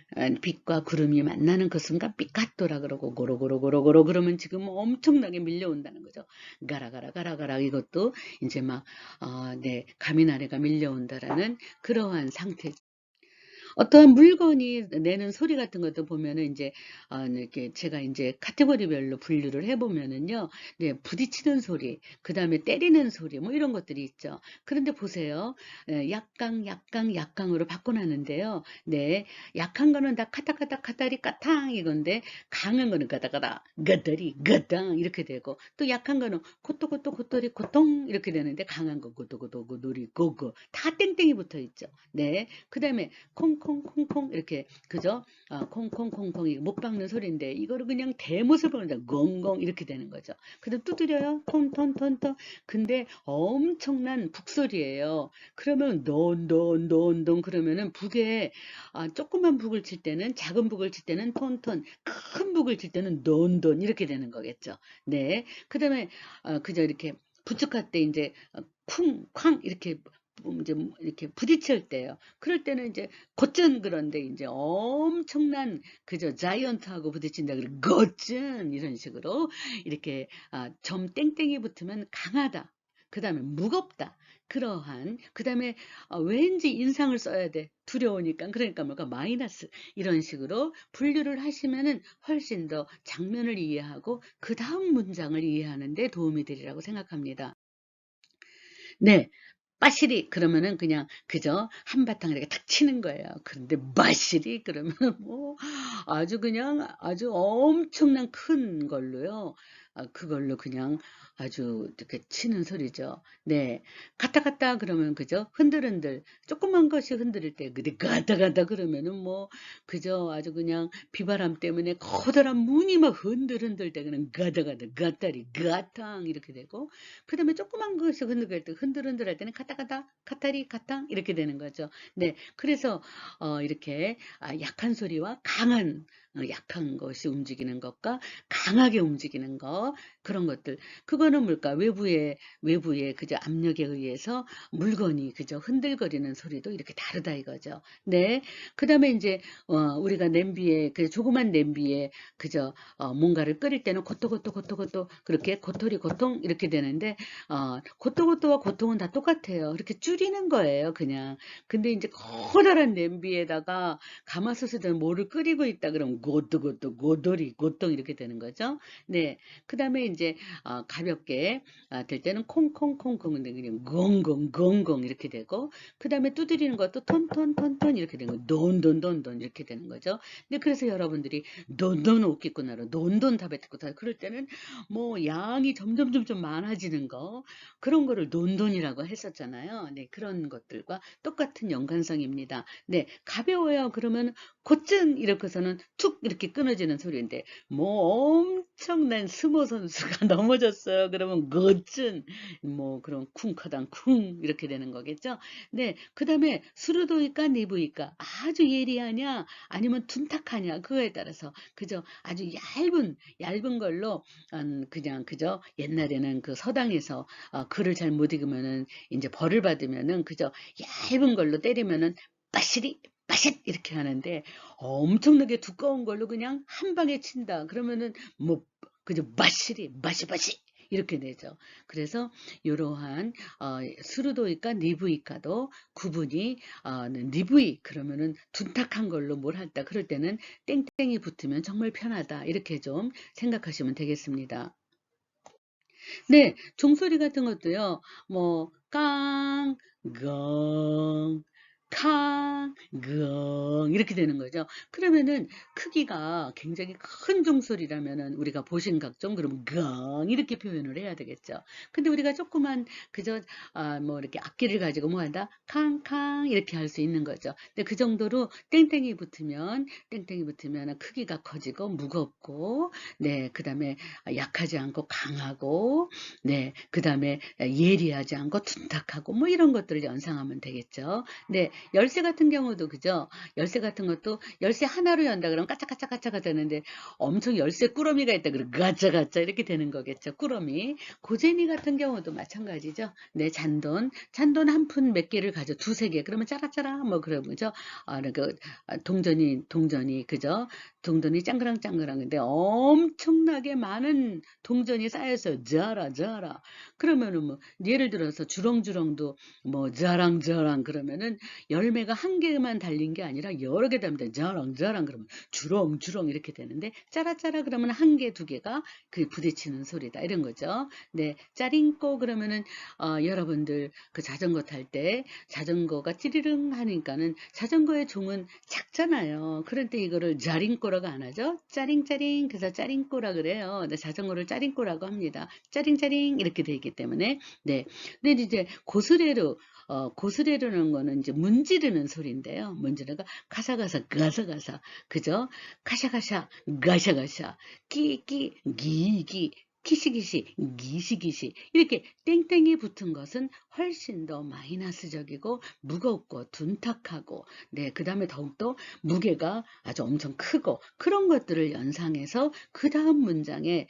Speaker 1: 구름이 만나는 그 순간 삐까또라 그러고 고로고로고로고로 그러면 지금 엄청나게 밀려온다는 거죠. 가라가라 가라가라 이것도 이제 막 네, 가미나래가 밀려온다라는 그러한 상태. 어떠한 물건이 내는 소리 같은 것도 보면은 이제 이렇게 제가 이제 카테고리별로 분류를 해보면은요, 네, 부딪히는 소리, 그 다음에 때리는 소리, 뭐 이런 것들이 있죠. 그런데 보세요, 약강으로 바꿔놨는데요. 네, 약한 거는 다 카타카타 카타리 까탕 이건데 강한 거는 가다가다 가다리 가당 이렇게 되고 또 약한 거는 코토코토 코토리 코통 이렇게 되는데 강한 거 고도고도고 누리 고고 다 땡땡이 붙어 있죠. 네, 그 다음에 콩콩콩콩 이렇게 그죠? 콩콩콩콩 이거 못 박는 소리인데 이거를 그냥 대못을 보는다 공 이렇게 되는 거죠. 근데 두드려요 톤톤톤톤 근데 엄청난 북소리예요. 그러면 돈돈돈돈 그러면은 북에 조그만 북을 칠 때는 작은 북을 칠 때는 톤톤 큰 북을 칠 때는 돈돈 이렇게 되는 거겠죠. 네. 그다음에 그저 이렇게 부축할 때 이제 쿵쾅 이렇게 이제 이렇게 부딪힐 때요. 그럴 때는 이제 곧전 그런데 이제 엄청난 그저 자이언트하고 부딪힌다 그래 곧전 이런 식으로 이렇게 점 땡땡이 붙으면 강하다. 그 다음에 무겁다. 그러한, 그 다음에 왠지 인상을 써야 돼. 두려우니까. 그러니까 뭔가 마이너스. 이런 식으로 분류를 하시면은 훨씬 더 장면을 이해하고 그 다음 문장을 이해하는 데 도움이 되리라고 생각합니다. 네. 빠시리 그러면은 그냥 그저 한바탕 이렇게 탁 치는 거예요. 그런데 마시리 그러면 뭐 아주 그냥 아주 엄청난 큰 걸로요. 그걸로 그냥 아주 이렇게 치는 소리죠. 네. 갔다 갔다 그러면 그죠? 흔들흔들 조그만 것이 흔들릴 때 근데 가다 가다 그러면은 뭐 그저 아주 그냥 비바람 때문에 커다란 문이 막 흔들흔들 때 그냥 가다 가다 가다리 가탕 이렇게 되고 그다음에 조그만 것이 흔들릴 때 흔들흔들 할 때는 가다 가다 가타리 가탕 이렇게 되는 거죠. 네. 그래서 이렇게 약한 소리와 강한 약한 것이 움직이는 것과 강하게 움직이는 것 그런 것들 그거는 뭘까 외부의 그저 압력에 의해서 물건이 그저 흔들거리는 소리도 이렇게 다르다 이거죠. 네. 그다음에 이제 우리가 냄비에 그 조그만 냄비에 그저 뭔가를 끓일 때는 고토고토 그렇게 고토리 고통 이렇게 되는데 고토고토와 고통은 다 똑같아요. 이렇게 줄이는 거예요, 그냥. 근데 이제 커다란 냄비에다가 가마솥에다 뭐를 끓이고 있다 그러면 고토고토 고도리 고통 이렇게 되는 거죠. 네. 그다음에 이제 가볍게 될 때는 콩콩콩콩 근데 그냥 공공공공 이렇게 되고 그다음에 두드리는 것도 톤톤톤톤 이렇게 되는 거 돈돈돈돈 이렇게 되는 거죠. 근데 그래서 여러분들이 돈돈 웃기구나로 돈돈 다베트구나 그럴 때는 뭐 양이 점점 많아지는 거 그런 거를 논돈이라고 했었잖아요. 네, 그런 것들과 똑같은 연관성입니다. 네, 가벼워요. 그러면 곧증 이렇게서는 툭 이렇게 끊어지는 소리인데 뭐 엄청난 스모 선수가 넘어졌어요. 그러면 곧증 뭐 그런 쿵카당 쿵 이렇게 되는 거겠죠. 네, 그다음에 수르도이까 니부이까 아주 예리하냐 아니면 둔탁하냐 그거에 따라서 그저 아주 얇은 걸로 그냥 그저 옛날에는 그 서당에서 글을 잘 못 읽으면은 이제 벌을 받으면은 그저 얇은 걸로 때리면은 빠시리 빠싯 이렇게 하는데 엄청나게 두꺼운 걸로 그냥 한 방에 친다. 그러면은 뭐 그저 마시리 마시바시 이렇게 되죠. 그래서 이러한 스루도이까 니브이까도 구분이 니브이 그러면은 둔탁한 걸로 뭘 할다. 그럴 때는 땡땡이 붙으면 정말 편하다. 이렇게 좀 생각하시면 되겠습니다. 네, 종소리 같은 것도요, 뭐, 깡, 긍, 캉, 긍, 이렇게 되는 거죠. 그러면은 크기가 굉장히 큰 종소리라면은 우리가 보신각종, 그러면 긍, 이렇게 표현을 해야 되겠죠. 근데 우리가 조그만, 그저, 뭐, 이렇게 악기를 가지고 뭐 한다? 캉, 이렇게 할 수 있는 거죠. 근데 그 정도로 땡땡이 붙으면 크기가 커지고 무겁고, 네, 그 다음에 약하지 않고 강하고, 네, 그 다음에 예리하지 않고 둔탁하고, 뭐 이런 것들을 연상하면 되겠죠. 네, 열쇠 같은 경우도 그죠? 열쇠 같은 것도 열쇠 하나로 연다 그러면 까짝까짝까짝가 되는데 엄청 열쇠 꾸러미가 있다 그러면 가짜가짜 이렇게 되는 거겠죠. 꾸러미. 고재미 같은 경우도 마찬가지죠. 네, 잔돈 한 푼 몇 개를 가져 두세 개 그러면 짜라짜라 뭐 그러죠. 그 동전이 그죠? 동전이 짱그랑짱그랑인데 엄청나게 많은 동전이 쌓여서 자라 그러면은 뭐 예를 들어서 주렁주렁도 뭐 자랑자랑 그러면은 열매가 한 개만 달린 게 아니라 여러 개 달면 자랑자랑 그러면 주렁주렁 이렇게 되는데 짜라짜라 그러면 한 개, 두 개가 그 부딪히는 소리다 이런 거죠. 네, 짜링꼬 그러면은 여러분들 그 자전거 탈 때 자전거가 찌리릉 하니까는 자전거의 종은 작잖아요. 그런데 이거를 자링꼬라고 안 하죠? 짜링짜링 그래서 짜링꼬라 그래요. 네, 자전거를 짜링꼬라고 합니다. 짜링짜링 이렇게 돼 있기 때문에 네. 근데 이제 고스레르는 거는 이제 문지르는 소리인데요. 문지르가 가사가사 그죠? 가샤가샤 가샤가샤 끼끼 기기 키시기시 기시기시 이렇게 땡땡이 붙은 것은 훨씬 더 마이너스적이고 무겁고 둔탁하고 네, 그다음에 더욱더 무게가 아주 엄청 크고 그런 것들을 연상해서 그다음 문장에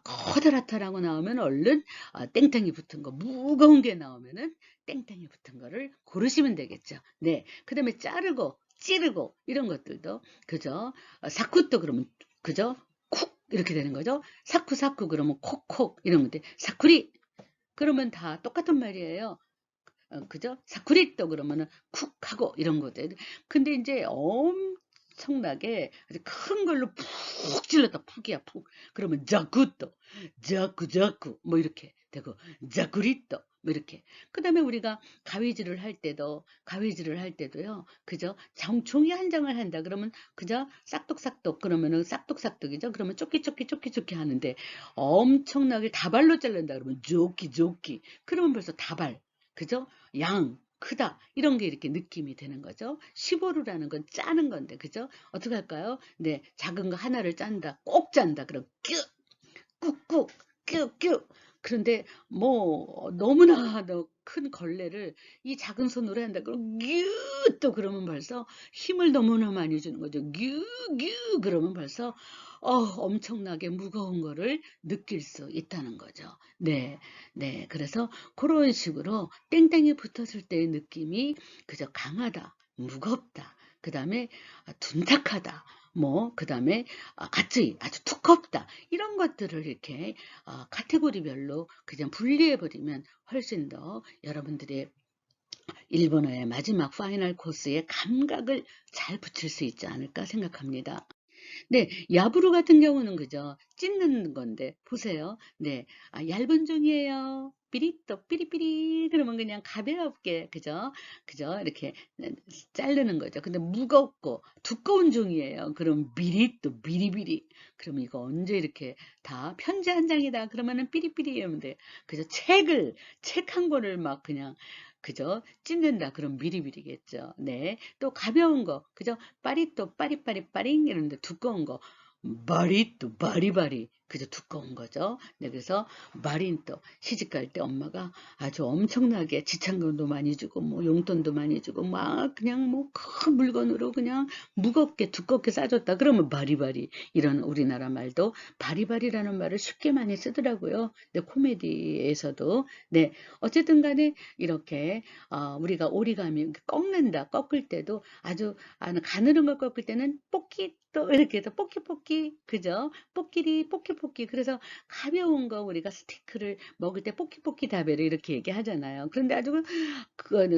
Speaker 1: 커다랗다라고 나오면 얼른 땡땡이 붙은 거 무거운 게 나오면은 땡땡이 붙은 거를 고르시면 되겠죠. 네. 그다음에 자르고 찌르고 이런 것들도 그죠? 사쿠또 그러면 그죠? 쿡 이렇게 되는 거죠. 사쿠사쿠 그러면 콕콕 이런 건데 사쿠리 그러면 다 똑같은 말이에요. 그죠? 사쿠리또 그러면은 쿡 하고 이런 거죠. 근데 이제 엄청나게 아주 큰 걸로 푹 찔렀다. 푹이야, 푹. 그러면 자쿠또, 자쿠자쿠 뭐 이렇게 되고 자쿠리또 뭐 이렇게. 그다음에 우리가 가위질을 할 때도요. 그죠? 종이 한 장을 한다 그러면 그죠? 싹둑싹둑 그러면은 싹둑싹둑이죠. 그러면 쪼끼쪼끼 하는데 엄청나게 다발로 자른다 그러면 조끼 그러면 벌써 다발. 그죠? 양, 크다. 이런 게 이렇게 느낌이 되는 거죠. 시보루라는 건 짜는 건데, 그죠? 어떻게 할까요? 네, 작은 거 하나를 짠다. 꼭 짠다. 그럼 꾹꾹, 뀨뀨. 그런데 뭐 너무나도 큰 걸레를 이 작은 손으로 한다. 그럼 뀨또 그러면 벌써 힘을 너무나 많이 주는 거죠. 뀨뀨 그러면 벌써 엄청나게 무거운 거를 느낄 수 있다는 거죠. 네, 네. 그래서 그런 식으로 땡땡이 붙었을 때의 느낌이 그저 강하다, 무겁다, 그 다음에 둔탁하다, 뭐, 그 다음에 가츠이, 아주 두껍다. 이런 것들을 이렇게 카테고리별로 그냥 분리해버리면 훨씬 더 여러분들의 일본어의 마지막 파이널 코스의 감각을 잘 붙일 수 있지 않을까 생각합니다. 네, 야부루 같은 경우는 그죠? 찢는 건데, 보세요. 네, 얇은 종이에요. 삐리또, 삐리삐리. 그러면 그냥 가볍게, 그죠? 그죠? 이렇게 자르는 거죠. 근데 무겁고 두꺼운 종이에요. 그럼 비리또, 비리비리. 그럼 이거 언제 이렇게 다 편지 한 장이다. 그러면은 삐리삐리 하면 돼. 그죠? 책 한 권을 막 그냥, 그죠? 찢는다. 그럼 비리비리겠죠. 네. 또 가벼운 거, 그죠? 파리또 빠리빠리 빠링 이러는데 두꺼운 거 바리또 바리바리 그저 두꺼운 거죠. 네, 그래서 마린또 시집갈 때 엄마가 아주 엄청나게 지참금도 많이 주고 뭐 용돈도 많이 주고 막 그냥 뭐 큰 물건으로 그냥 무겁게 두껍게 싸줬다. 그러면 바리바리 이런 우리나라 말도 바리바리라는 말을 쉽게 많이 쓰더라고요. 네, 코미디에서도 네 어쨌든 간에 이렇게 우리가 오리가미 꺾는다 꺾을 때도 아주 가늘은 걸 꺾을 때는 뽑기 또 이렇게 해서 뽑기 그죠? 뽑기리 뽑기 그래서 가벼운 거 우리가 스티크를 먹을 때 뽑기 다베르 이렇게 얘기하잖아요. 그런데 아주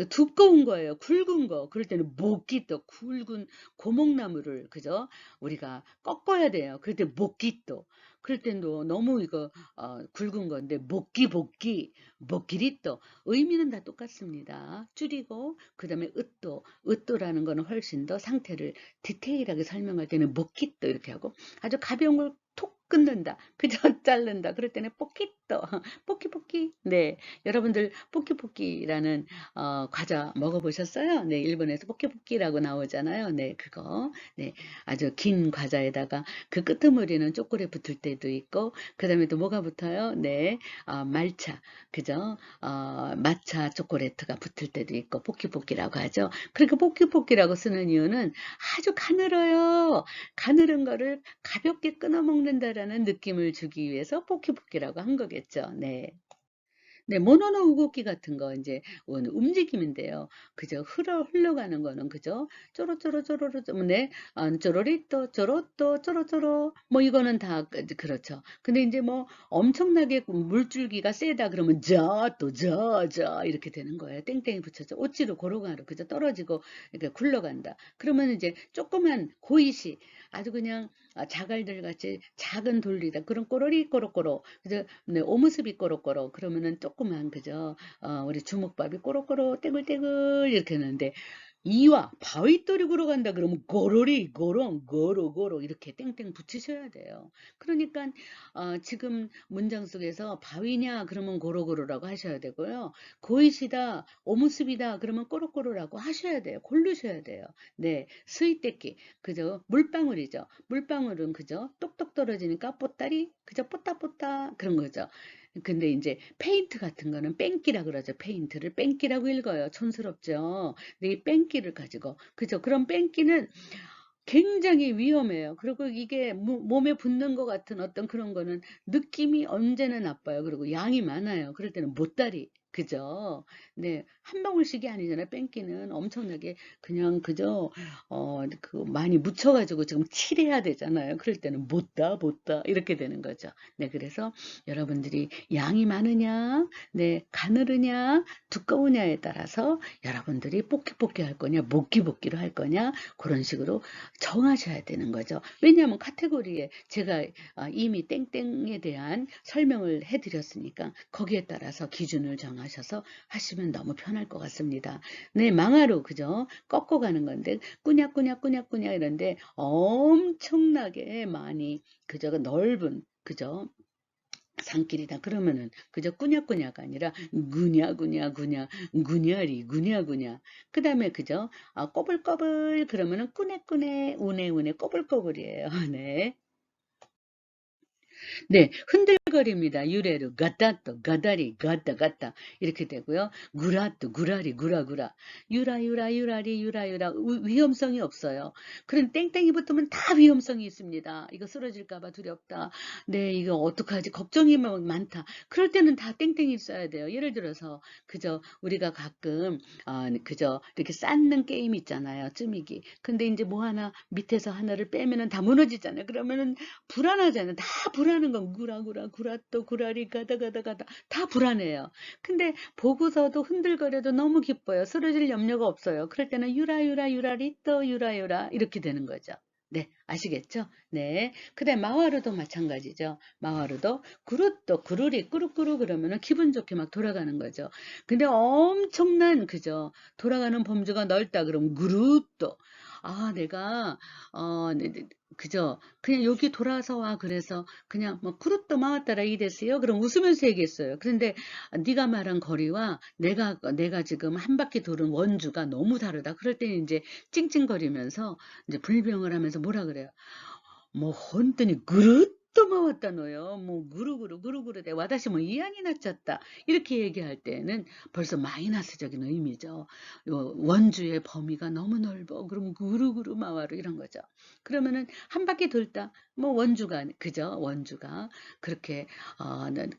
Speaker 1: 두꺼운 거예요. 굵은 거. 그럴 때는 모끼또 굵은 고목나무를 그죠? 우리가 꺾어야 돼요. 그럴 때 모끼또. 그럴 때도 너무 이거 굵은 건데 목기리또 의미는 다 똑같습니다. 줄이고 그다음에 으또라는 거는 훨씬 더 상태를 디테일하게 설명할 때는 모끼또 이렇게 하고 아주 가벼운 걸 톡 끊는다. 그저 자른다. 그럴 때는 뽀끼또, 뽀끼뽀끼. 네, 여러분들 뽀끼뽀끼라는 과자 먹어보셨어요? 네, 일본에서 뽀끼뽀끼라고 나오잖아요. 네, 그거. 네, 아주 긴 과자에다가 그 끄트머리는 초콜릿 붙을 때도 있고, 그 다음에 또 뭐가 붙어요? 네, 말차, 그죠? 마차 초콜릿가 붙을 때도 있고, 뽀끼뽀끼라고 하죠. 그렇게 뽀끼뽀끼라고 쓰는 이유는 아주 가늘어요. 가늘은 거를 가볍게 끊어 먹는다라는 느낌을 주기 위해서 뽀끼뽀끼라고 한 거겠죠. 네. 네, 모노노 우고기 같은 거 이제 움직임인데요. 그죠? 흘러가는 거는 그죠? 쪼로쪼로쪼로로 네, 쪼로리또 쪼로또 쪼로쪼로 뭐 이거는 다 그렇죠. 근데 이제 뭐 엄청나게 물줄기가 세다 그러면 저또 이렇게 되는 거예요. 땡땡이 붙여서 오찌로 고로가로 그죠? 떨어지고 이렇게 굴러간다. 그러면 이제 조그만 고이시 아주 그냥 자갈들 같이 작은 돌리다 그런 꼬로리 꼬로꼬로 그죠? 네, 오무스비 꼬로꼬로 그러면은 조그만 그죠? 우리 주먹밥이 꼬로꼬로 떼굴떼굴 이렇게 하는데 이와 바위돌이 굴러간다 그러면 고로리 고롱 고로고로 이렇게 땡땡 붙이셔야 돼요. 그러니까 지금 문장 속에서 바위냐 그러면 고로고로라고 하셔야 되고요. 고이시다 오무스비다 그러면 꼬로꼬로라고 하셔야 돼요. 고르셔야 돼요. 네, 스이떼끼 그죠? 물방울이죠. 물방울은 그죠? 똑똑 떨어지니까 뽀따리 그죠? 뽀따뽀따 그런 거죠. 근데 이제 페인트 같은 거는 뺑기라 그러죠. 페인트를 뺑기라고 읽어요. 촌스럽죠. 근데 이 뺑기를 가지고 그죠? 그런 뺑기는 굉장히 위험해요. 그리고 이게 몸에 붙는 것 같은 어떤 그런 거는 느낌이 언제나 나빠요. 그리고 양이 많아요. 그럴 때는 못다리. 그죠? 네. 한 방울씩이 아니잖아요. 뺑기는 엄청나게 그냥 그저 많이 묻혀 가지고 지금 칠해야 되잖아요. 그럴 때는 못다 이렇게 되는 거죠. 네. 그래서 여러분들이 양이 많으냐, 네, 가느르냐, 두꺼우냐에 따라서 여러분들이 뽀끼뽀끼 할 거냐, 못기복기로 할 거냐, 그런 식으로 정하셔야 되는 거죠. 왜냐하면 카테고리에 제가 이미 땡땡에 대한 설명을 해 드렸으니까 거기에 따라서 기준을 정하셔서 하시면 너무 편할 것 같습니다. 네, 망화로 그죠? 꺾어 가는 건데 꾸냐꾸냐꾸냐꾸냐 이런데 엄청나게 많이 그저 넓은 그죠? 산길이다 그러면은 그저 꾸냐꾸냐가 아니라 구냐구냐구냐 구냐리 구냐구냐 그다음에 그죠? 꼬불꼬불 그러면은 꾸네꾸네 우네우네 꼬불꼬불이에요. 네. 네, 흔들거립니다. 유래로 가따또 가다리 가따 가따 이렇게 되고요. 구라또 구라리 구라구라 유라유라 유라리 유라유라 위험성이 없어요. 그런 땡땡이 붙으면 다 위험성이 있습니다. 이거 쓰러질까 봐 두렵다. 네, 이거 어떡하지? 걱정이 많다. 그럴 때는 다 땡땡이 써야 돼요. 예를 들어서 그저 우리가 가끔 그저 이렇게 쌓는 게임 있잖아요. 쯔미기. 근데 이제 뭐 하나 밑에서 하나를 빼면은 다 무너지잖아요. 그러면은 불안하잖아요. 다 불안한 건 구라구라 구라또 구라리 가다 가다 가다 다 불안해요. 근데 보고서도 흔들거려도 너무 기뻐요. 쓰러질 염려가 없어요. 그럴 때는 유라유라 유라리 또 유라유라 이렇게 되는 거죠. 네, 아시겠죠? 네. 그다음 마와루도 마찬가지죠. 마와루도 구루또 구루리 꾸루꾸루 그러면은 기분 좋게 막 돌아가는 거죠. 근데 엄청난 그죠? 돌아가는 범주가 넓다 그러면 구루또 내가 네, 네, 그죠? 그냥 여기 돌아서 와 그래서 그냥 뭐 쿠르또 마왔다라 이 됐어요. 그럼 웃으면서 얘기했어요. 그런데 네가 말한 거리와 내가 지금 한 바퀴 도는 원주가 너무 다르다. 그럴 때는 이제 찡찡거리면서 이제 불평을 하면서 뭐라 그래요?もう本当にぐるっと回ったのよ. 뭐 구르구르 구르구르 대 와다시 뭐 이안이 났졌다. 이렇게 얘기할 때는 벌써 마이너스적인 의미죠. 원주의 범위가 너무 넓어. 그럼 구르구르 마와루 이런 거죠. 그러면은 한 바퀴 돌다 뭐 원주가 그죠? 원주가 그렇게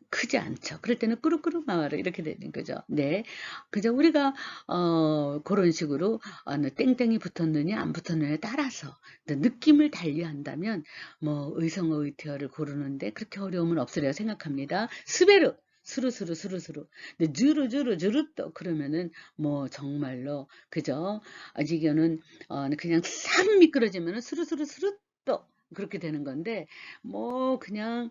Speaker 1: 크지 않죠. 그럴 때는 꾸르꾸르 마와루 이렇게 되는 거죠. 네. 그죠? 우리가 그런 식으로 땡땡이 붙었느냐 안 붙었느냐에 따라서 느낌을 달리한다면 뭐 의성어의태어를 고르는데 그렇게 어려움은 없으리라 생각합니다. 스베르 수루수루 수루수루 근데 주루주루주루또 그러면은 뭐 정말로 그죠? 아직은 그냥 싹 미끄러지면은 수루수루 수루또 그렇게 되는 건데 뭐 그냥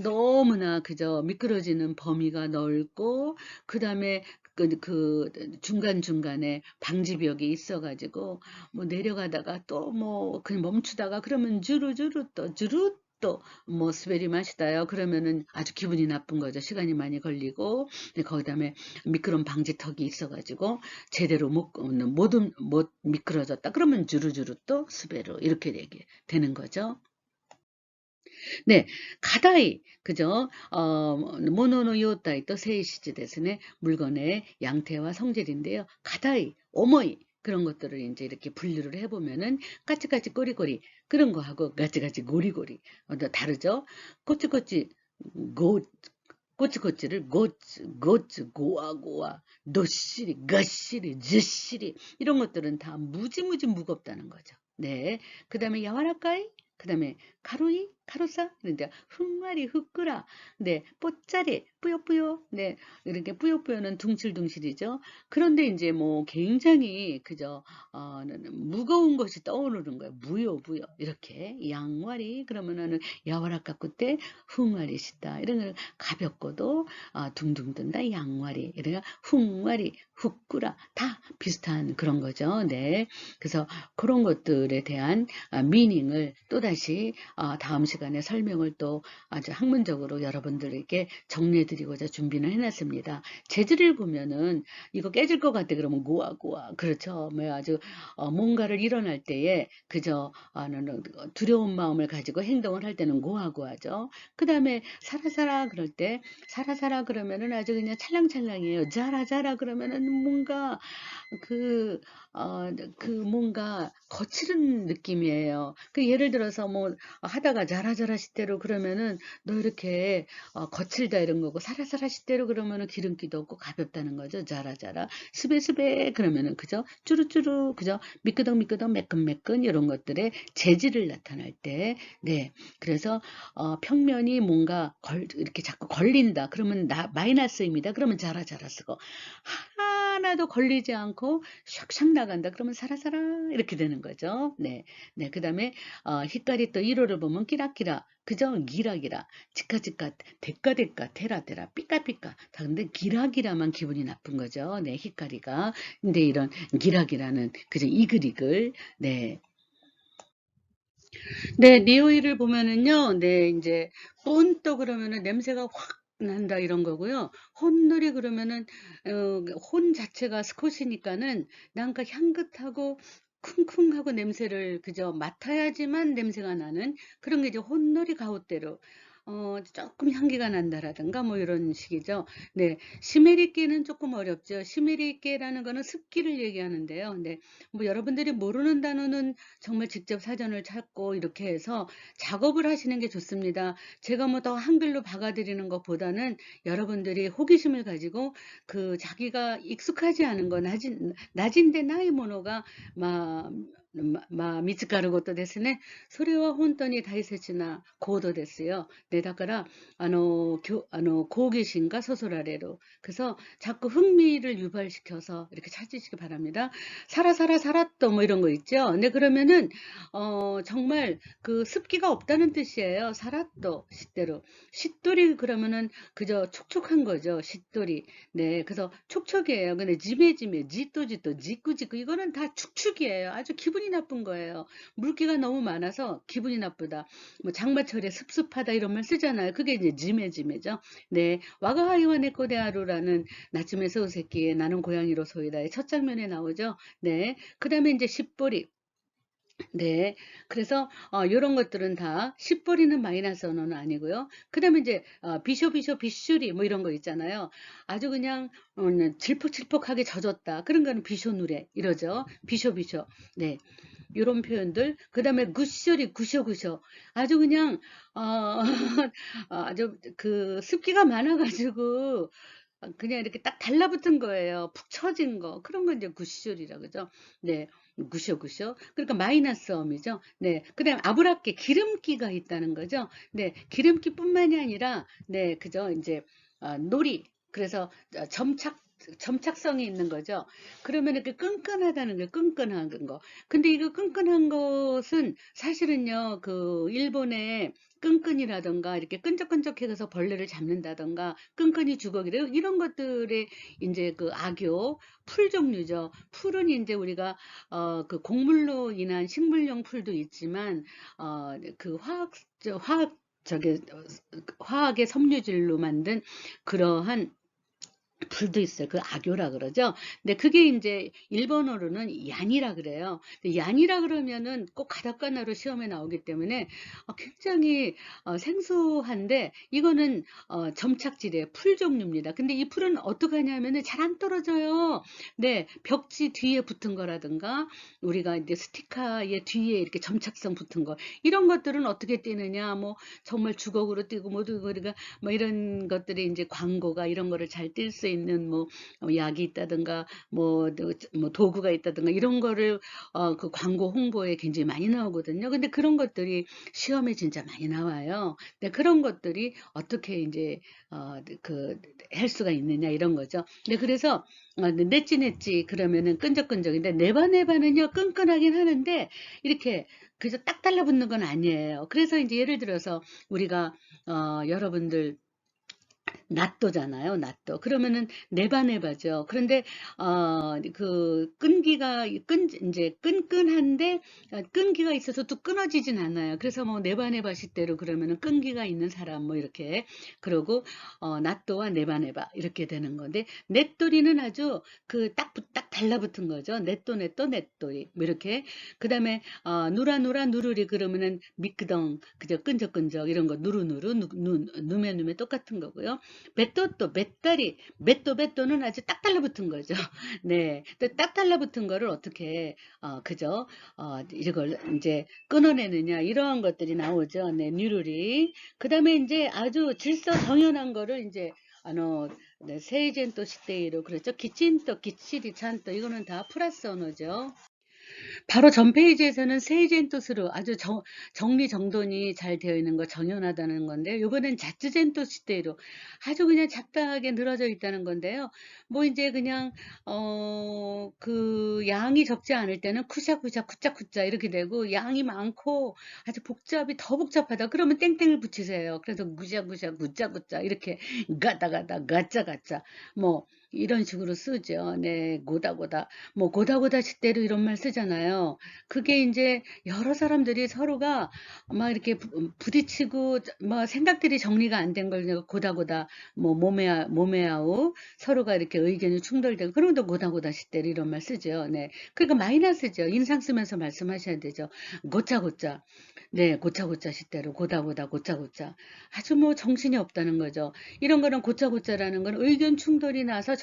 Speaker 1: 너무나 그저 미끄러지는 범위가 넓고 그다음에 그 중간중간에 방지벽이 있어가지고 뭐 내려가다가 또 뭐 그냥 멈추다가 그러면 주루주루 또 주루 또 뭐 스베리 마시다요. 그러면은 아주 기분이 나쁜 거죠. 시간이 많이 걸리고 거기다음에 미끄럼 방지턱이 있어가지고 제대로 못 미끄러졌다. 그러면 주루주루 또 스베르 이렇게 되는 거죠. 네, 가다이, 그죠? 모노노 요타이 또 세이시즈 데스네. 물건의 양태와 성질인데요. 가다이, 오모이, 그런 것들을 이제 이렇게 분류를 해보면은 까치까치 꼬리꼬리 그런 거하고 가치가치 고리고리 다르죠? 꼬치꼬치 고 꼬치꼬치를 고츠 고아고아 노시리 가시리 즈시리 이런 것들은 다 무지무지 무겁다는 거죠. 네. 그 다음에 야와라까이 그 다음에 가루이 가루사 그런데 흑마리 흑끄라 네 뽀짜리 뿌요뿌요 네 이렇게 뿌요뿌요는 둥실둥실이죠. 그런데 이제 뭐 굉장히 그저 무거운 것이 떠오르는 거예요. 무요 이렇게 양와리 그러면은 야와라까꾸 때 흑마리 시다 이런 걸 가볍고도 둥둥 든다 양와리 이래가 훅와리 훅꾸라 다 비슷한 그런 거죠. 네. 그래서 그런 것들에 대한 미닝을 또다시 다음 시간에 설명을 또 아주 학문적으로 여러분들에게 정리해드리고자 준비를 해놨습니다. 재질을 보면은 이거 깨질 것 같아 그러면 고와 그렇죠. 뭐 아주 뭔가를 일어날 때에 그저 두려운 마음을 가지고 행동을 할 때는 고하고하죠. 그 다음에 사라사라 그럴 때 사라사라 그러면은 아주 그냥 찰랑찰랑이에요. 자라자라 그러면은 뭔가 그, 그 뭔가 거칠은 느낌이에요. 그 예를 들어서 뭐, 하다가 자라자라 시대로 그러면은 너 이렇게 거칠다 이런 거고, 사라사라 시대로 그러면은 기름기도 없고 가볍다는 거죠. 자라자라 스베스베 그러면은 그죠, 쭈루쭈루 그죠, 미끄덩미끄덩 매끈매끈 이런 것들의 재질을 나타날 때, 네, 그래서 평면이 뭔가 이렇게 자꾸 걸린다 그러면 마이너스입니다. 그러면 자라자라 쓰고, 하나도 걸리지 않고 샥샥 나간다 그러면 사라사라 이렇게 되는 거죠. 네, 네. 그다음에 히카리 또 1호를 보면 끼라끼라 그죠, 기라기라, 치카치카, 데까데까, 테라테라, 삐까삐까. 다 근데 기라기라만 기분이 나쁜 거죠. 네, 히카리가. 근데 이런 기라기라는 그죠, 이글이글. 네, 네, 리오이를 보면은요, 네, 이제, 똠또 그러면은 냄새가 확 난다 이런 거고요. 혼놀이 그러면은, 혼 자체가 스콧이니까는 뭔가 향긋하고 쿵쿵하고 냄새를 그저 맡아야지만 냄새가 나는 그런 게 이제 혼놀이 가우대로. 조금 향기가 난다라든가 뭐 이런 식이죠. 네, 시메리깨는 조금 어렵죠. 시메리깨라는 거는 습기를 얘기하는데요. 네, 뭐 여러분들이 모르는 단어는 정말 직접 사전을 찾고 이렇게 해서 작업을 하시는 게 좋습니다. 제가 뭐 더 한글로 박아드리는 것보다는 여러분들이 호기심을 가지고 그 자기가 익숙하지 않은 거 낮인데 나이 모노가 마,見つかることですね。それは本当に大切な行動ですよ。ね、だから、好奇心がそそられる。그래서 자꾸 흥미를 유발시켜서 이렇게 찾으시기 바랍니다. 살아 살았또 뭐 이런 거 있죠. 네, 그러면은 정말 그 습기가 없다는 뜻이에요. 살았또 시대로. 싯돌이 그러면은 그저 촉촉한 거죠. 싯돌이. 네, 그래서 촉촉이에요. 근데 지메지메, 지또지또, 지꾸지꾸 이거는 다 축축이에요. 아주 기분이 나쁜 거예요. 물기가 너무 많아서 기분이 나쁘다. 뭐 장마철에 습습하다 이런 말 쓰잖아요. 그게 이제 지메지메죠. 네, 와가하이와네 코데하루라는 나츠메 소세키의 나는 고양이로 소이다의 첫 장면에 나오죠. 네, 그다음에 이제 십보리. 네. 그래서 요런 것들은 다 씹버리는 마이너스 언어는 아니고요. 그다음에 이제 비쇼비쇼 비슈리 뭐 이런 거 있잖아요. 아주 그냥 질퍽질퍽하게 젖었다. 그런 거는 비쇼누레 이러죠. 비쇼비쇼. 네. 요런 표현들. 그다음에 구쇼리 구쇼구쇼. 아주 그냥 아주 그 습기가 많아 가지고 그냥 이렇게 딱 달라붙은 거예요. 푹 처진 거. 그런 건 이제 구시졸이라 그죠? 네. 구쇼구쇼. 그러니까 마이너스 엄이죠. 네. 그다음에 아브라께 기름기가 있다는 거죠. 네. 기름기뿐만이 아니라 네, 그죠? 이제 놀이. 그래서 점착성이 있는 거죠. 그러면 이렇게 끈끈하다는 게 끈끈한 거. 근데 이거 끈끈한 것은 사실은요, 그 일본의 끈끈이라던가 이렇게 끈적끈적해서 벌레를 잡는다던가 끈끈이 주걱이래 이런 것들의 이제 그 악교 풀 종류죠. 풀은 이제 우리가 그 곡물로 인한 식물용 풀도 있지만 그 화학 저게 화학의 섬유질로 만든 그러한 불도 있어요. 그 악교라 그러죠. 근데 그게 이제 일본어로는 얀이라 그래요. 얀이라 그러면은 꼭 가다카나로 시험에 나오기 때문에 굉장히 생소한데 이거는 점착질의 풀 종류입니다. 근데 이 풀은 어떻게 하냐면은 잘 안 떨어져요. 네, 벽지 뒤에 붙은 거라든가 우리가 이제 스티커의 뒤에 이렇게 점착성 붙은 거 이런 것들은 어떻게 띄느냐, 뭐 정말 주걱으로 띄고 모두 우리가 뭐 이런 것들이 이제 광고가 이런 거를 잘 뜰 수 있는 뭐 약이 있다든가 뭐 도구가 있다든가 이런 거를 그 광고 홍보에 굉장히 많이 나오거든요. 근데 그런 것들이 시험에 진짜 많이 나와요. 근데 그런 것들이 어떻게 이제 그 할 수가 있느냐 이런 거죠. 근데 그래서 냈지 그러면은 끈적끈적인데 네바네바는요 끈끈하긴 하는데 이렇게 그저 딱 달라붙는 건 아니에요. 그래서 이제 예를 들어서 우리가 여러분들 낫또잖아요, 낫또. 그러면은 네바네바죠. 그런데 그 이제 끈끈한데 끈기가 있어서 또 끊어지진 않아요. 그래서 뭐 네바네바 시대로 그러면은 끈기가 있는 사람 뭐 이렇게 그러고 낫또와 네바네바 이렇게 되는 건데 넷도리는 아주 그 딱 달라붙은 거죠. 넷또리 뭐 이렇게. 그다음에 누라누라 누르리 그러면은 미끄덩 그죠, 끈적끈적 이런 거 누르누르 누메누메 똑같은 거고요. 메또또, 맷다리, 메또는 아주 딱 달라붙은 거죠. 네. 또 딱 달라붙은 거를 어떻게, 그죠? 이걸 이제 끊어내느냐, 이러한 것들이 나오죠. 네, 뉴럴이. 그 다음에 이제 아주 질서정연한 거를 이제, 네, 세이젠토 시테이로, 그랬죠. 기친또, 기치리 찬또, 이거는 다 플러스 언어죠. 바로 전 페이지에서는 세이젠토스로 아주 정리정돈이 잘 되어 있는 거 정연하다는 건데, 요거는 자츠젠토 시대로 아주 그냥 잡다하게 늘어져 있다는 건데요. 뭐 이제 그냥 그 양이 적지 않을 때는 쿠샤쿠샤 쿠짜쿠짜 이렇게 되고, 양이 많고 아주 복잡이 더 복잡하다 그러면 땡땡을 붙이세요. 그래서 구샤구샤 구짜구짜 이렇게 가다가다 가짜가짜 뭐 이런 식으로 쓰죠. 네, 고다고다. 뭐 고다고다 시대로 이런 말 쓰잖아요. 그게 이제 여러 사람들이 서로가 막 이렇게 부딪히고 뭐 생각들이 정리가 안 된 걸 고다고다 뭐 모메아우 서로가 이렇게 의견이 충돌되고 그러면 또 고다고다 시대로 이런 말 쓰죠. 네. 그러니까 마이너스죠. 인상 쓰면서 말씀하셔야 되죠. 고짜고짜. 네, 고짜고짜 시대로 고다고다 고짜고짜. 아주 뭐 정신이 없다는 거죠. 이런 거는 고짜고짜라는 건 의견 충돌이 나서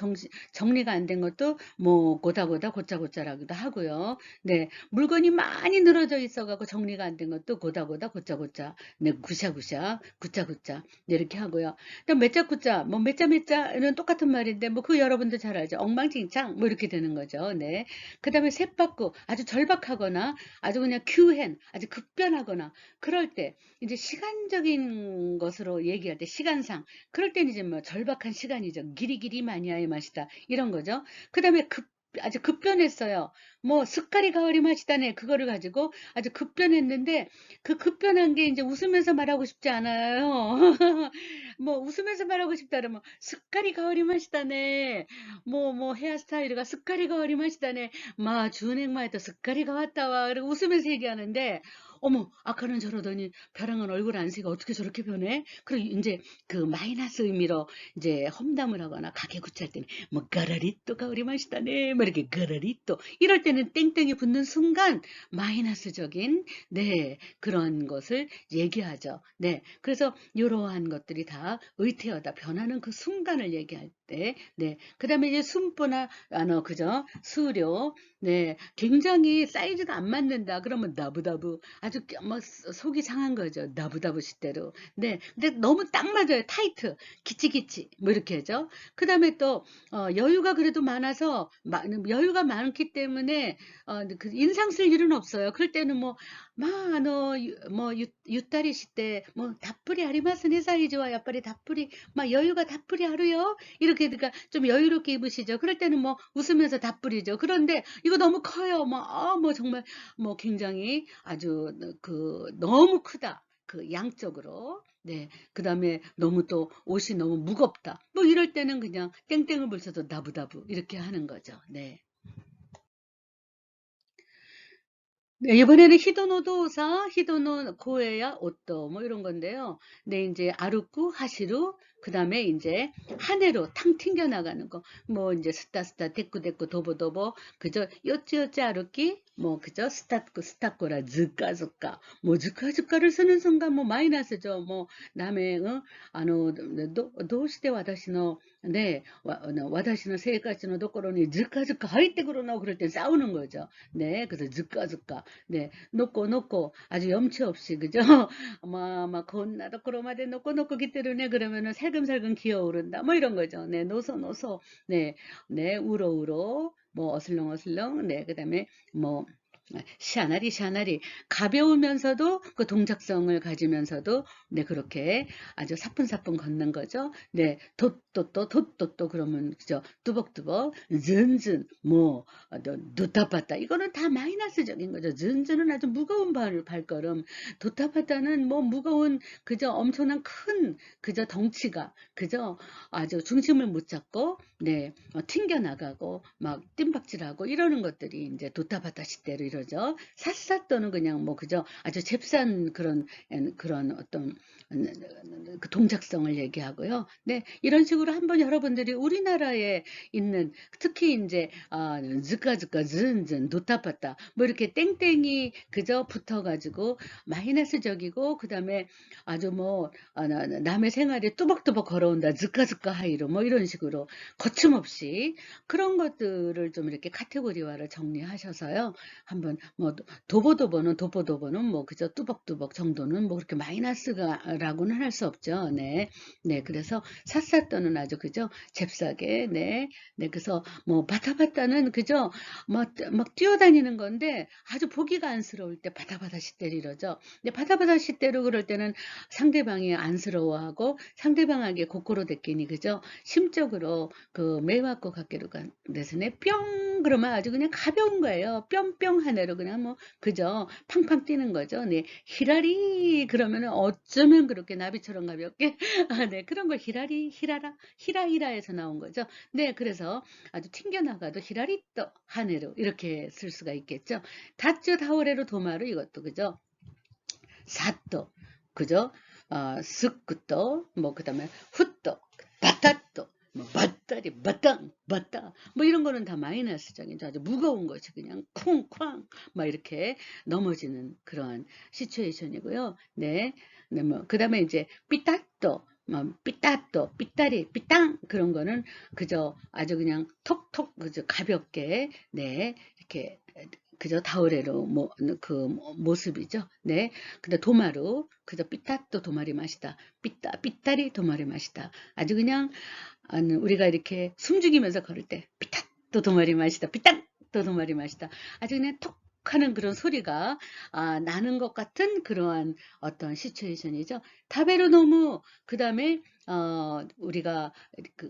Speaker 1: 정리가 안 된 것도 뭐 고다고다 고짜고짜라기도 하고요. 네, 물건이 많이 늘어져 있어가지고 정리가 안 된 것도 고다고다 고짜고짜, 네, 구샤구샤, 구짜구짜 네, 이렇게 하고요. 또 메짜구짜, 뭐 메짜메짜는 똑같은 말인데 뭐 그 여러분도 잘 알죠. 엉망진창 뭐 이렇게 되는 거죠. 네. 그다음에 셋바꾸 아주 절박하거나 아주 그냥 큐hen 아주 급변하거나 그럴 때 이제 시간적인 것으로 얘기할 때 시간상 그럴 때는 이제 뭐 절박한 시간이죠. 기리기리 마니아의 맛이다. 이런 거죠. 그 다음에 아주 급변했어요. 뭐 습가리 가을이 맛이다네. 그거를 가지고 아주 급변했는데 그 급변한 게 이제 웃으면서 말하고 싶지 않아요. 뭐 웃으면서 말하고 싶다 그러면 습가리 가을이 맛이다네. 뭐 헤어스타일가 습가리 가을이 맛이다네. 마 준행마 했다 습가리가 왔다 와. 그리고 웃으면서 얘기하는데 어머 아까는 저러더니 벼랑은 얼굴 안색이 어떻게 저렇게 변해? 그리고 이제 그 마이너스 의미로 이제 험담을 하거나 가게 구차할 때는 뭐 가라리또 가오리 맛이다네 뭐 이렇게 가라리또 이럴 때는 땡땡이 붙는 순간 마이너스적인 네 그런 것을 얘기하죠. 네 그래서 이러한 것들이 다 의태어다 변하는 그 순간을 얘기할 때 네 그다음에 이제 순보나 그죠 수료 네 굉장히 사이즈가 안 맞는다 그러면 나부다부 아주 뭐 속이 상한 거죠. 나부다부 시대로. 네. 근데 너무 딱 맞아요. 타이트. 기치기치. 뭐 이렇게 하죠. 그다음에 또 여유가 그래도 많아서 여유가 많기 때문에 그 인상 쓸 일은 없어요. 그럴 때는 뭐ゆったり 시대 뭐 다뿌리 아리마스네 사이즈와 야빠리 다뿌리 막 여유가 다뿌리 하루요. 이렇게 그러니까 좀 여유롭게 입으시죠. 그럴 때는 뭐 웃으면서 다뿌리죠. 그런데 이거 너무 커요. 뭐 정말 뭐 굉장히 아주 그 너무 크다. 그 양적으로. 네. 그다음에 너무 또 옷이 너무 무겁다. 뭐 이럴 때는 그냥 땡땡을 붙여서 나부다부 이렇게 하는 거죠. 네. 네, 이번에는 히도노도사, 히도노 고에야 오또 뭐 이런 건데요. 네, 이제 아루쿠, 하시루, 그다음에 이제 하네로 탕 튕겨 나가는 거. 뭐 이제 스타스타, 데꾸데꾸, 도보도보, 그저 요찌요찌 아루키, 뭐 그저 스타쿠, 스타코라, 즈까즈까, 뭐 즈까즈까를 쓰는 순간 뭐 마이너스죠. 뭐 남의 도시대 와다시노 네, 와다시노 세가시노 도코로니 즈까즈까 하이테그로 그럴 땐 싸우는 거죠. 네, 그래서 즈까즈까. 네, 놓고 아주 염치 없이 그죠? 막 건나도 그로마데 놓고 기때르네 그러면은 살금살금 기어오른다 뭐 이런 거죠. 네, 노소 네, 우로 뭐 어슬렁어슬렁 네, 그다음에 뭐 샤나리 가벼우면서도 그 동작성을 가지면서도 네 그렇게 아주 사뿐사뿐 걷는 거죠. 네 돛또또 그러면 그죠 뚜벅뚜벅 즌즌 뭐 도타파타 이거는 다 마이너스적인 거죠. 즌즌은 아주 무거운 발걸음 도타파타는 뭐 무거운 그저 엄청난 큰 그저 덩치가 그저 아주 중심을 못 잡고 네 튕겨 나가고 막 뜀박질하고 이러는 것들이 이제 도타바타 시대로 이러죠. 삿사또는 그냥 뭐 그저 아주 잽싼 그런 어떤 그 동작성을 얘기하고요. 네, 이런 식으로 한번 여러분들이 우리나라에 있는 특히 인제 즈까즈까 즈은즈은 노타파타 뭐 이렇게 땡땡이 그저 붙어 가지고 마이너스적이고 그다음에 아주 뭐 남의 생활에 뚜벅뚜벅 걸어온다. 즈까즈까 하이로 뭐 이런 식으로 거침없이 그런 것들을 좀 이렇게 카테고리화를 정리하셔서요. 한번 뭐 도보도보는 도보도보는 뭐 그저 뚜벅뚜벅 정도는 뭐 그렇게 마이너스가 라고는 할 수 없죠. 네. 네. 그래서 삿삿도는 아주 그죠? 잽싸게 네. 네. 그래서 뭐 바타바타는 그죠? 막 뛰어다니는 건데 아주 보기가 안쓰러울 때 바타바타 시대로 이러죠. 근데 바타바타 시대로 그럴 때는 상대방이 안쓰러워하고 상대방에게 고코로 데끼니 그죠? 심적으로 그 매맞고 각계로 간 데서네 뿅 그러면 아주 그냥 가벼운 거예요. 뿅뿅 하나로 그냥 뭐 그죠? 팡팡 뛰는 거죠. 네. 히라리 그러면은 어쩌면 그렇게 나비처럼 가볍게 네. 그런 걸 히라리 히라라 히라히라에서 나온 거죠. 네. 그래서 아주 튕겨나가도 히라리또 하네로 이렇게 쓸 수가 있겠죠. 다쯔 다오레로 도마루 이것도 그죠? 사또 그죠? 스쿠또 뭐 그다음에 후또 바타또 뭐 바따리 바땅 바따 뭐 이런 거는 다 마이너스적인 아주 무거운 것이 그냥 쿵쾅 막 이렇게 넘어지는 그런 시츄에이션이고요. 네. 네, 뭐 그다음에 이제 삐따또 뭐 삐따또 삐따리 삐땅 그런 거는 그저 아주 그냥 톡톡 그저 가볍게 네 이렇게 그저 다우레로 그 모습이죠. 네. 근데 도마루 그저 삐따또 도마리 맛이다. 삐따리 도마리 맛이다. 아주 그냥 우리가 이렇게 숨죽이면서 걸을 때 삐따또 도마리 맛이다. 삐땅또 도마리 맛이다. 아주 그냥 톡 하는 그런 소리가 나는 것 같은 그러한 어떤 시츄에이션이죠. 다베로 너무 그다음에 우리가 그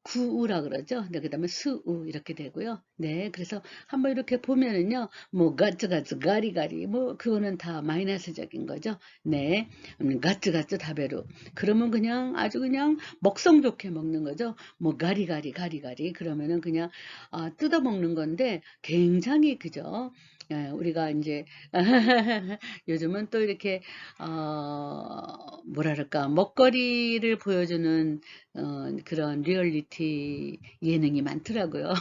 Speaker 1: 구우라 그러죠. 네, 그다음에 수우 이렇게 되고요. 네, 그래서 한번 이렇게 보면은요, 뭐 가츠가츠 가리가리 뭐 그거는 다 마이너스적인 거죠. 네, 가츠가츠 다베루 그러면 그냥 아주 그냥 먹성 좋게 먹는 거죠. 뭐 가리가리 가리가리 그러면은 그냥 뜯어 먹는 건데 굉장히 그죠. 우리가 이제 요즘은 또 이렇게 뭐랄까 먹거리를 보여주는 그런 리얼리티 예능이 많더라고요.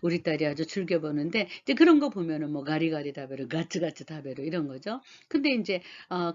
Speaker 1: 우리 딸이 아주 즐겨 보는데 이제 그런 거 보면은 뭐 가리가리 다베로 가츠가츠 다베로 이런 거죠. 근데 이제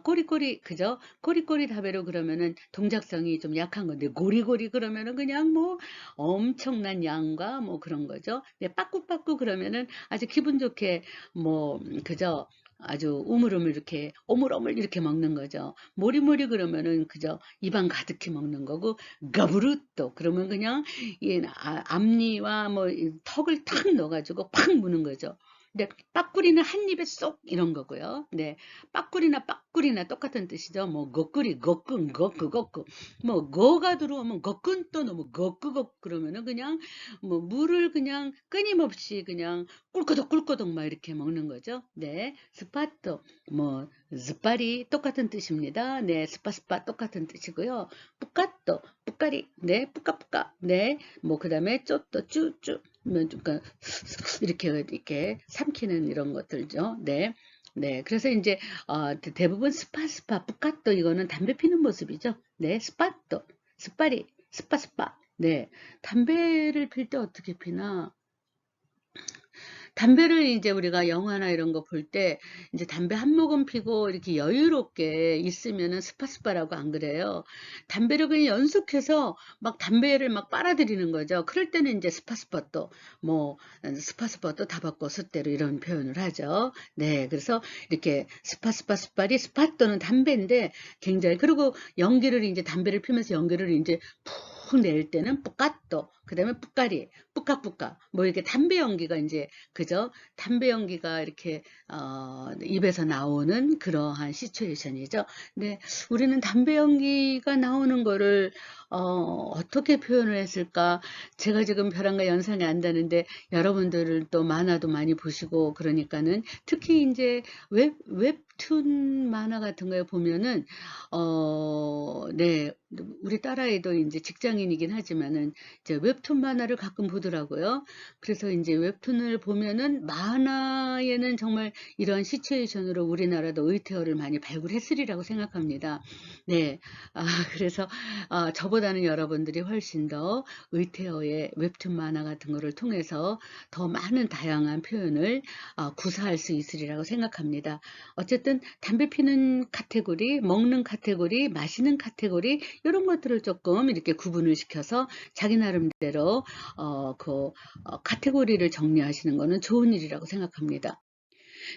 Speaker 1: 꼬리꼬리 그죠? 꼬리꼬리 다베로 그러면은 동작성이 좀 약한 건데 고리고리 그러면은 그냥 뭐 엄청난 양과 뭐 그런 거죠. 네, 빠꾸빠꾸 그러면은 아주 기분 좋게 뭐 그죠? 아주 우물우물 이렇게 오물오물 이렇게 먹는 거죠. 모리모리 그러면은 그저 입안 가득히 먹는 거고 가부르또 그러면 그냥 이 앞니와 뭐 턱을 탁 넣어가지고 팍 무는 거죠. 근데 빠꾸리는 한 입에 쏙 이런 거고요. 네, 빠꾸리나 똑같은 뜻이죠. 뭐 거꾸리 거끈 거끄 거끄 뭐 거가 들어오면 거끈 또 너무 거끄 거끄 그러면은 그냥 뭐 물을 그냥 끊임없이 그냥 꿀거덕 꿀거덕 막 이렇게 먹는 거죠. 네, 스파토 뭐 스파리 똑같은 뜻입니다. 네, 스파스파 똑같은 뜻이고요. 뿌까또 뿌까리 네, 뿌까뿌까 네, 뭐 그다음에 쪼또 쭈쭈 그러니까 이렇게 삼키는 이런 것들죠. 네. 네. 그래서 이제 대부분 스파 뿌까또 이거는 담배 피는 모습이죠. 네. 스파또 스파리 스파 네. 담배를 필 때 어떻게 피나? 담배를 이제 우리가 영화나 이런 거 볼 때 이제 담배 한 모금 피고 이렇게 여유롭게 있으면은 스파스파라고 안 그래요. 담배를 그냥 연속해서 막 담배를 막 빨아들이는 거죠. 그럴 때는 이제 스파스파또 뭐 스파스파또 타바코 스테로 이런 표현을 하죠. 네, 그래서 이렇게 스파스파스파리 스파또는 담배인데 굉장히 그리고 연기를 이제 담배를 피면서 연기를 이제 푹 낼 때는 뿌까또 그다음에 뿌까리 뿌까뿌까 뭐 이렇게 담배 연기가 이제 그죠? 담배 연기가 이렇게 입에서 나오는 그러한 시츄에이션이죠. 근데 우리는 담배 연기가 나오는 거를 어떻게 표현을 했을까? 제가 지금 벼랑과 연상이 안 되는데 여러분들은 또 만화도 많이 보시고 그러니까는 특히 이제 웹 웹툰 만화 같은 거에 보면은 네. 우리 딸아이도 인제 직장인이긴 하지만은 이제 웹툰 만화를 가끔 보더라고요. 그래서 인제 웹툰을 보면은 만화에는 정말 이러한 시츄에이션으로 우리나라도 의태어를 많이 발굴했으리라고 생각합니다. 네. 아 그래서 저보다는 여러분들이 훨씬 더 의태어의 웹툰 만화 같은 거를 통해서 더 많은 다양한 표현을 구사할 수 있으리라고 생각합니다. 어쨌든 담배 피는 카테고리, 먹는 카테고리, 마시는 카테고리 요런 것들을 쪼끔 이렇게 구분을 시켜서 자기 나름대로 카테고리를 정리하시는 거는 좋은 일이라고 생각합니다.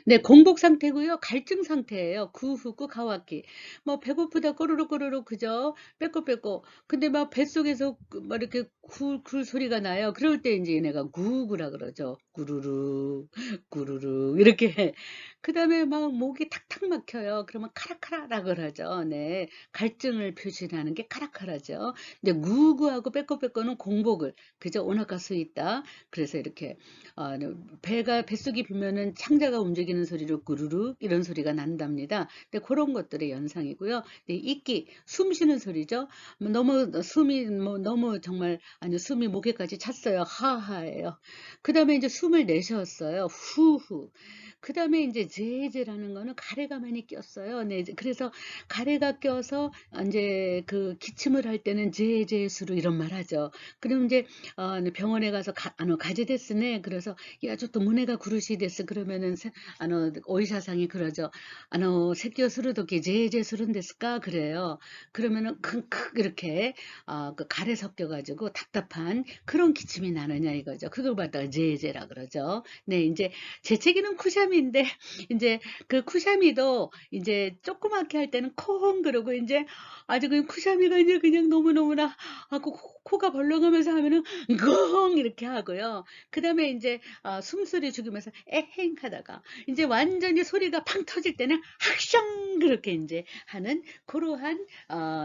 Speaker 1: 네. 공복 상태고요. 갈증 상태예요. 구후구 가와키. 뭐 배고프다 꼬르륵 꼬르륵 그죠? 빼꼬빼꼬. 근데 막 뱃속에서 막 이렇게 굴 소리가 나요. 그럴 때 인제 얘네가 구구라 그러죠. 구르륵 구르륵 이렇게. 그다음에 막 목이 탁탁 막혀요. 그러면 카라카라라 그러죠. 네. 갈증을 표시하는 게 카라카라죠. 근데 구구하고 빼꼬빼꼬는 공복을 그죠? 오나카 스있다. 그래서 이렇게 네 배가 뱃속이 비면은 창자가 움직이는 소리로 구르륵 이런 소리가 난답니다. 근데 고런 것들의 연상이고요. 네 이끼 숨 쉬는 소리죠. 뭐 너무 숨이 뭐 너무 정말 아니 숨이 목에까지 찼어요. 하하예요. 그다음에 인제 숨을 내쉬었어요. 후후. 그다음에 인제 제제라는 거는 가래가 많이 꼈어요. 네 이제 그래서 가래가 껴서 인제 그 기침을 할 때는 제제수로 이런 말 하죠. 그럼 인제 네 병원에 가서 가지 데스네. 그래서 "야ちょっと胸が苦しいです." 그러면은 오이사상이 그러죠. "咳をする時ゼーゼーするんですか?" 그래요. 그러면은 킁킁 이렇게 그 갈에 섞여 가지고 답답한 그런 기침이 나느냐 이거죠. 그걸 갖다가 제제라 그러죠. 네 인제 재채기는 쿠샤미인데 인제 그 쿠샤미도 인제 조그맣게 할 때는 콩 그러고 인제 아주 그 쿠샤미가 인제 그냥 너무너무나 코가 벌렁하면서 하면은 긍 이렇게 하고요. 그다음에 인제 숨소리 죽이면서 에행 하다가 인제 완전히 소리가 팡 터질 때는 학숑 그렇게 인제 하는 고러한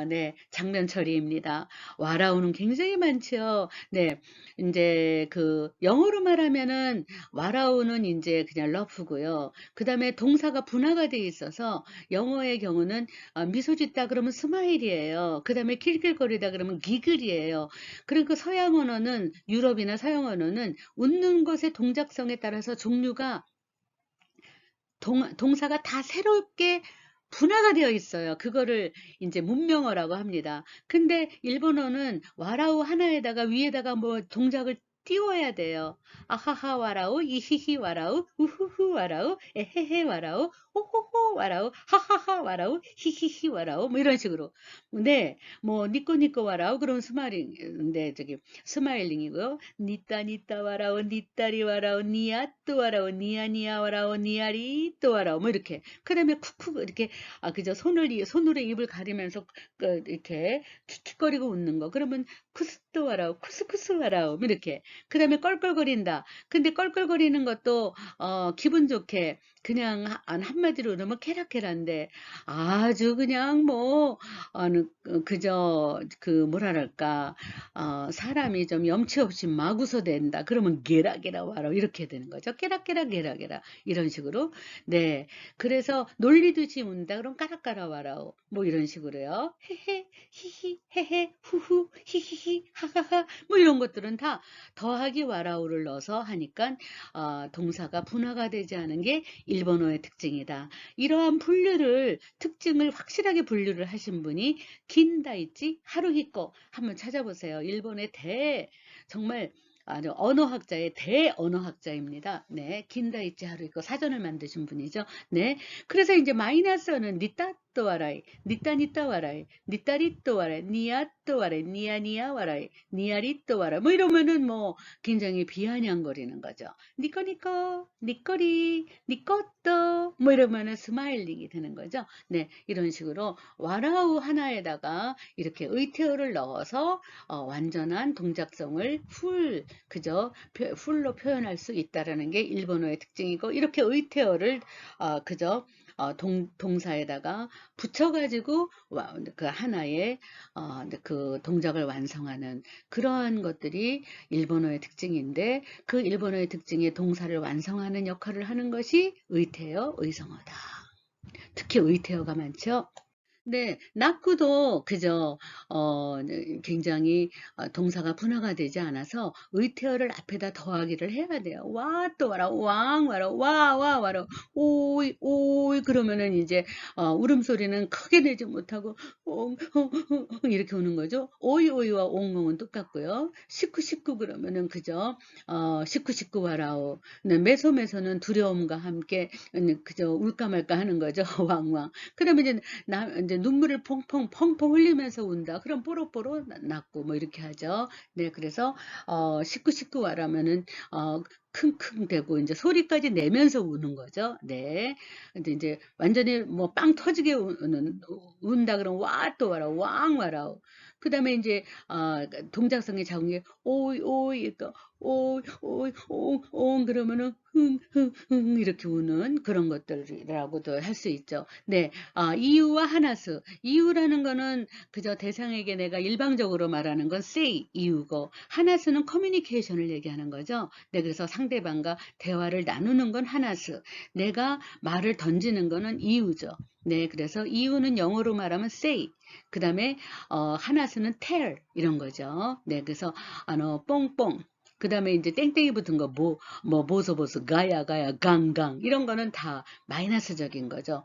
Speaker 1: 네 장면 처리입니다. 와라오는 굉장히 많죠. 네. 인제 그 영어로 말하면은 와라오는 인제 그냥 러프고요. 그다음에 동사가 분화가 돼 있어서 영어의 경우는 미소 짓다 그러면 스마일이에요. 그다음에 킬킬거리다 그러면 기글이에요. 그리고 서양 언어는 유럽이나 서양 언어는 웃는 것의 동작성에 따라서 종류가 동사가 다 새롭게 분화가 되어 있어요. 그거를 인제 문명어라고 합니다. 근데 일본어는 와라우 하나에다가 위에다가 뭐 동작을 띄워야 돼요. 아하하 와라우, 이히히 와라우, 우후후 와라우, 에헤헤 와라우, 호호호 와라우, 하하하 와라우, 히히히 와라우 뭐 이런 식으로. 네. 뭐 니꼬니꼬 와라우 그러면 스마일인데 저기 스마일링이고요. 니따 니따 와라우, 니따리 와라우, 니아또 와라우, 니아니아 와라우, 니아리 또 와라우 뭐 이렇게. 그다음에 쿡쿡 이렇게 그죠. 손으로 입을 가리면서 이렇게 킥킥거리고 웃는 거. 그러면 쿠스또 와라우, 쿠스쿠스 와라우 뭐 이렇게. 그다음에 껄껄거린다. 근데 껄껄거리는 것도 기분 좋게 그냥 한마디로 그러면 케라케라인데 아주 그냥 뭐 그저 그 뭐랄까 사람이 좀 염치 없이 막 웃어댄다. 그러면 게라게라 와라 이렇게 되는 거죠. 게라게라 게라게라 이런 식으로. 네. 그래서 놀리듯이 운다. 그럼 까라까라 와라오. 뭐 이런 식으로요. 헤헤, 히히, 헤헤, 후후, 히히히, 하하하. 뭐 이런 것들은 다 더하기 와라오를 넣어서 하니까 동사가 분화가 되지 않은 게 일본어의 특징이다. 이러한 특징을 확실하게 분류를 하신 분이 긴다이치 하루히코 한번 찾아보세요. 일본의 정말 언어학자의 대언어학자입니다. 네, 긴다이치 하루히코 사전을 만드신 분이죠. 네, 그래서 이제 마이너스어는 니따또 와라이, 니따니따 와라이, 니따리또 와라이, 니아또 와라이, 니아니아 와라이, 니아리또 와라이 뭐 이러면은 뭐 굉장히 비아냥거리는 거죠. 니꺼니꺼, 니꺼리, 니꺼또 뭐 이러면은 스마일링이 되는 거죠. 네, 이런 식으로 와라우 하나에다가 이렇게 의태어를 넣어서 완전한 동작성을 그저 풀로 표현할 수 있다라는 게 일본어의 특징이고 이렇게 의태어를 그저 동사에다가 붙여가지고 그 하나의 그 동작을 완성하는 그러한 것들이 일본어의 특징인데 그 일본어의 특징의 동사를 완성하는 역할을 하는 것이 의태어, 의성어다. 특히 의태어가 많죠. 네, 낙구도 그저 네, 굉장히 동사가 분화가 되지 않아서 의태어를 앞에다 더하기를 해야 돼요. 와 또 와라, 왕 와라, 와 와라, 오이 오이 그러면은 이제 울음소리는 크게 내지 못하고 이렇게 우는 거죠. 오이 오이와 옹옹은 똑같고요. 식구 식구 그러면은 그저 식구 식구 와라오. 네, 매소매소는 두려움과 함께 그저 울까 말까 하는 거죠. 왕왕. 그다음에 이제 이제 눈물을 펑펑 펑펑 흘리면서 운다. 그럼 뽀로뽀로 낫고 뭐 이렇게 하죠. 네, 그래서 시끄시끄 와라면은 킁킁 대고 이제 소리까지 내면서 우는 거죠. 네. 근데 이제 완전히 뭐 빵 터지게 운다 그러면 와 또 와라, 왕 와라. 그다음에 이제 동작성이 작은 게 오이 오이 그러니까 오이 오이 옹 그러면은 흥흥흥 이렇게 우는 그런 것들이라고도 할 수 있죠. 네. 이유와 하나수. 이유라는 거는 그저 대상에게 내가 일방적으로 말하는 건 say 이유고, 하나수는 커뮤니케이션을 얘기하는 거죠. 네, 그래서 상대방과 대화를 나누는 건 하나수. 내가 말을 던지는 거는 이유죠. 네, 그래서 이유는 영어로 말하면 say. 그 다음에 하나수는 tell 이런 거죠. 네, 그래서 뽕뽕. 그 다음에 이제 땡땡이 붙은 거, 뭐, 보소보소, 가야, 강강. 이런 거는 다 마이너스적인 거죠.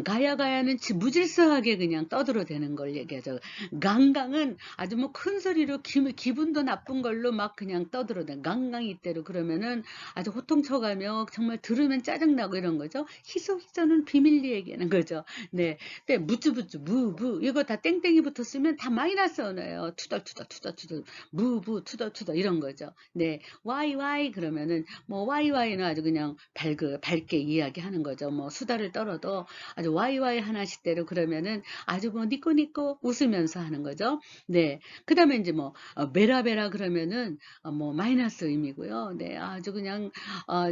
Speaker 1: 가야가야는 무질서하게 그냥 떠들어대는 걸 얘기하죠. 강강은 아주 뭐 큰 소리로 기분도 나쁜 걸로 막 그냥 떠들어대. 강강 이때로 그러면은 아주 호통쳐가며 정말 들으면 짜증나고 이런 거죠. 희소희소는 비밀리 얘기하는 거죠. 네. 근데 무쭈무쭈, 무부, 이거 다 땡땡이 붙었으면 다 마이너스 언어예요. 투덜투덜, 무부, 투덜투덜 이런 거죠. 네. 와이 그러면은 뭐 와이는 아주 그냥 밝게 이야기하는 거죠. 뭐 수다를 떨어도 아주 와이와이 하나씩대로 그러면은 아주 뭐 니꼬니꼬 웃으면서 하는 거죠. 네. 그 다음에 이제 뭐, 메라베라 그러면은, 뭐, 마이너스 의미고요. 네. 아주 그냥,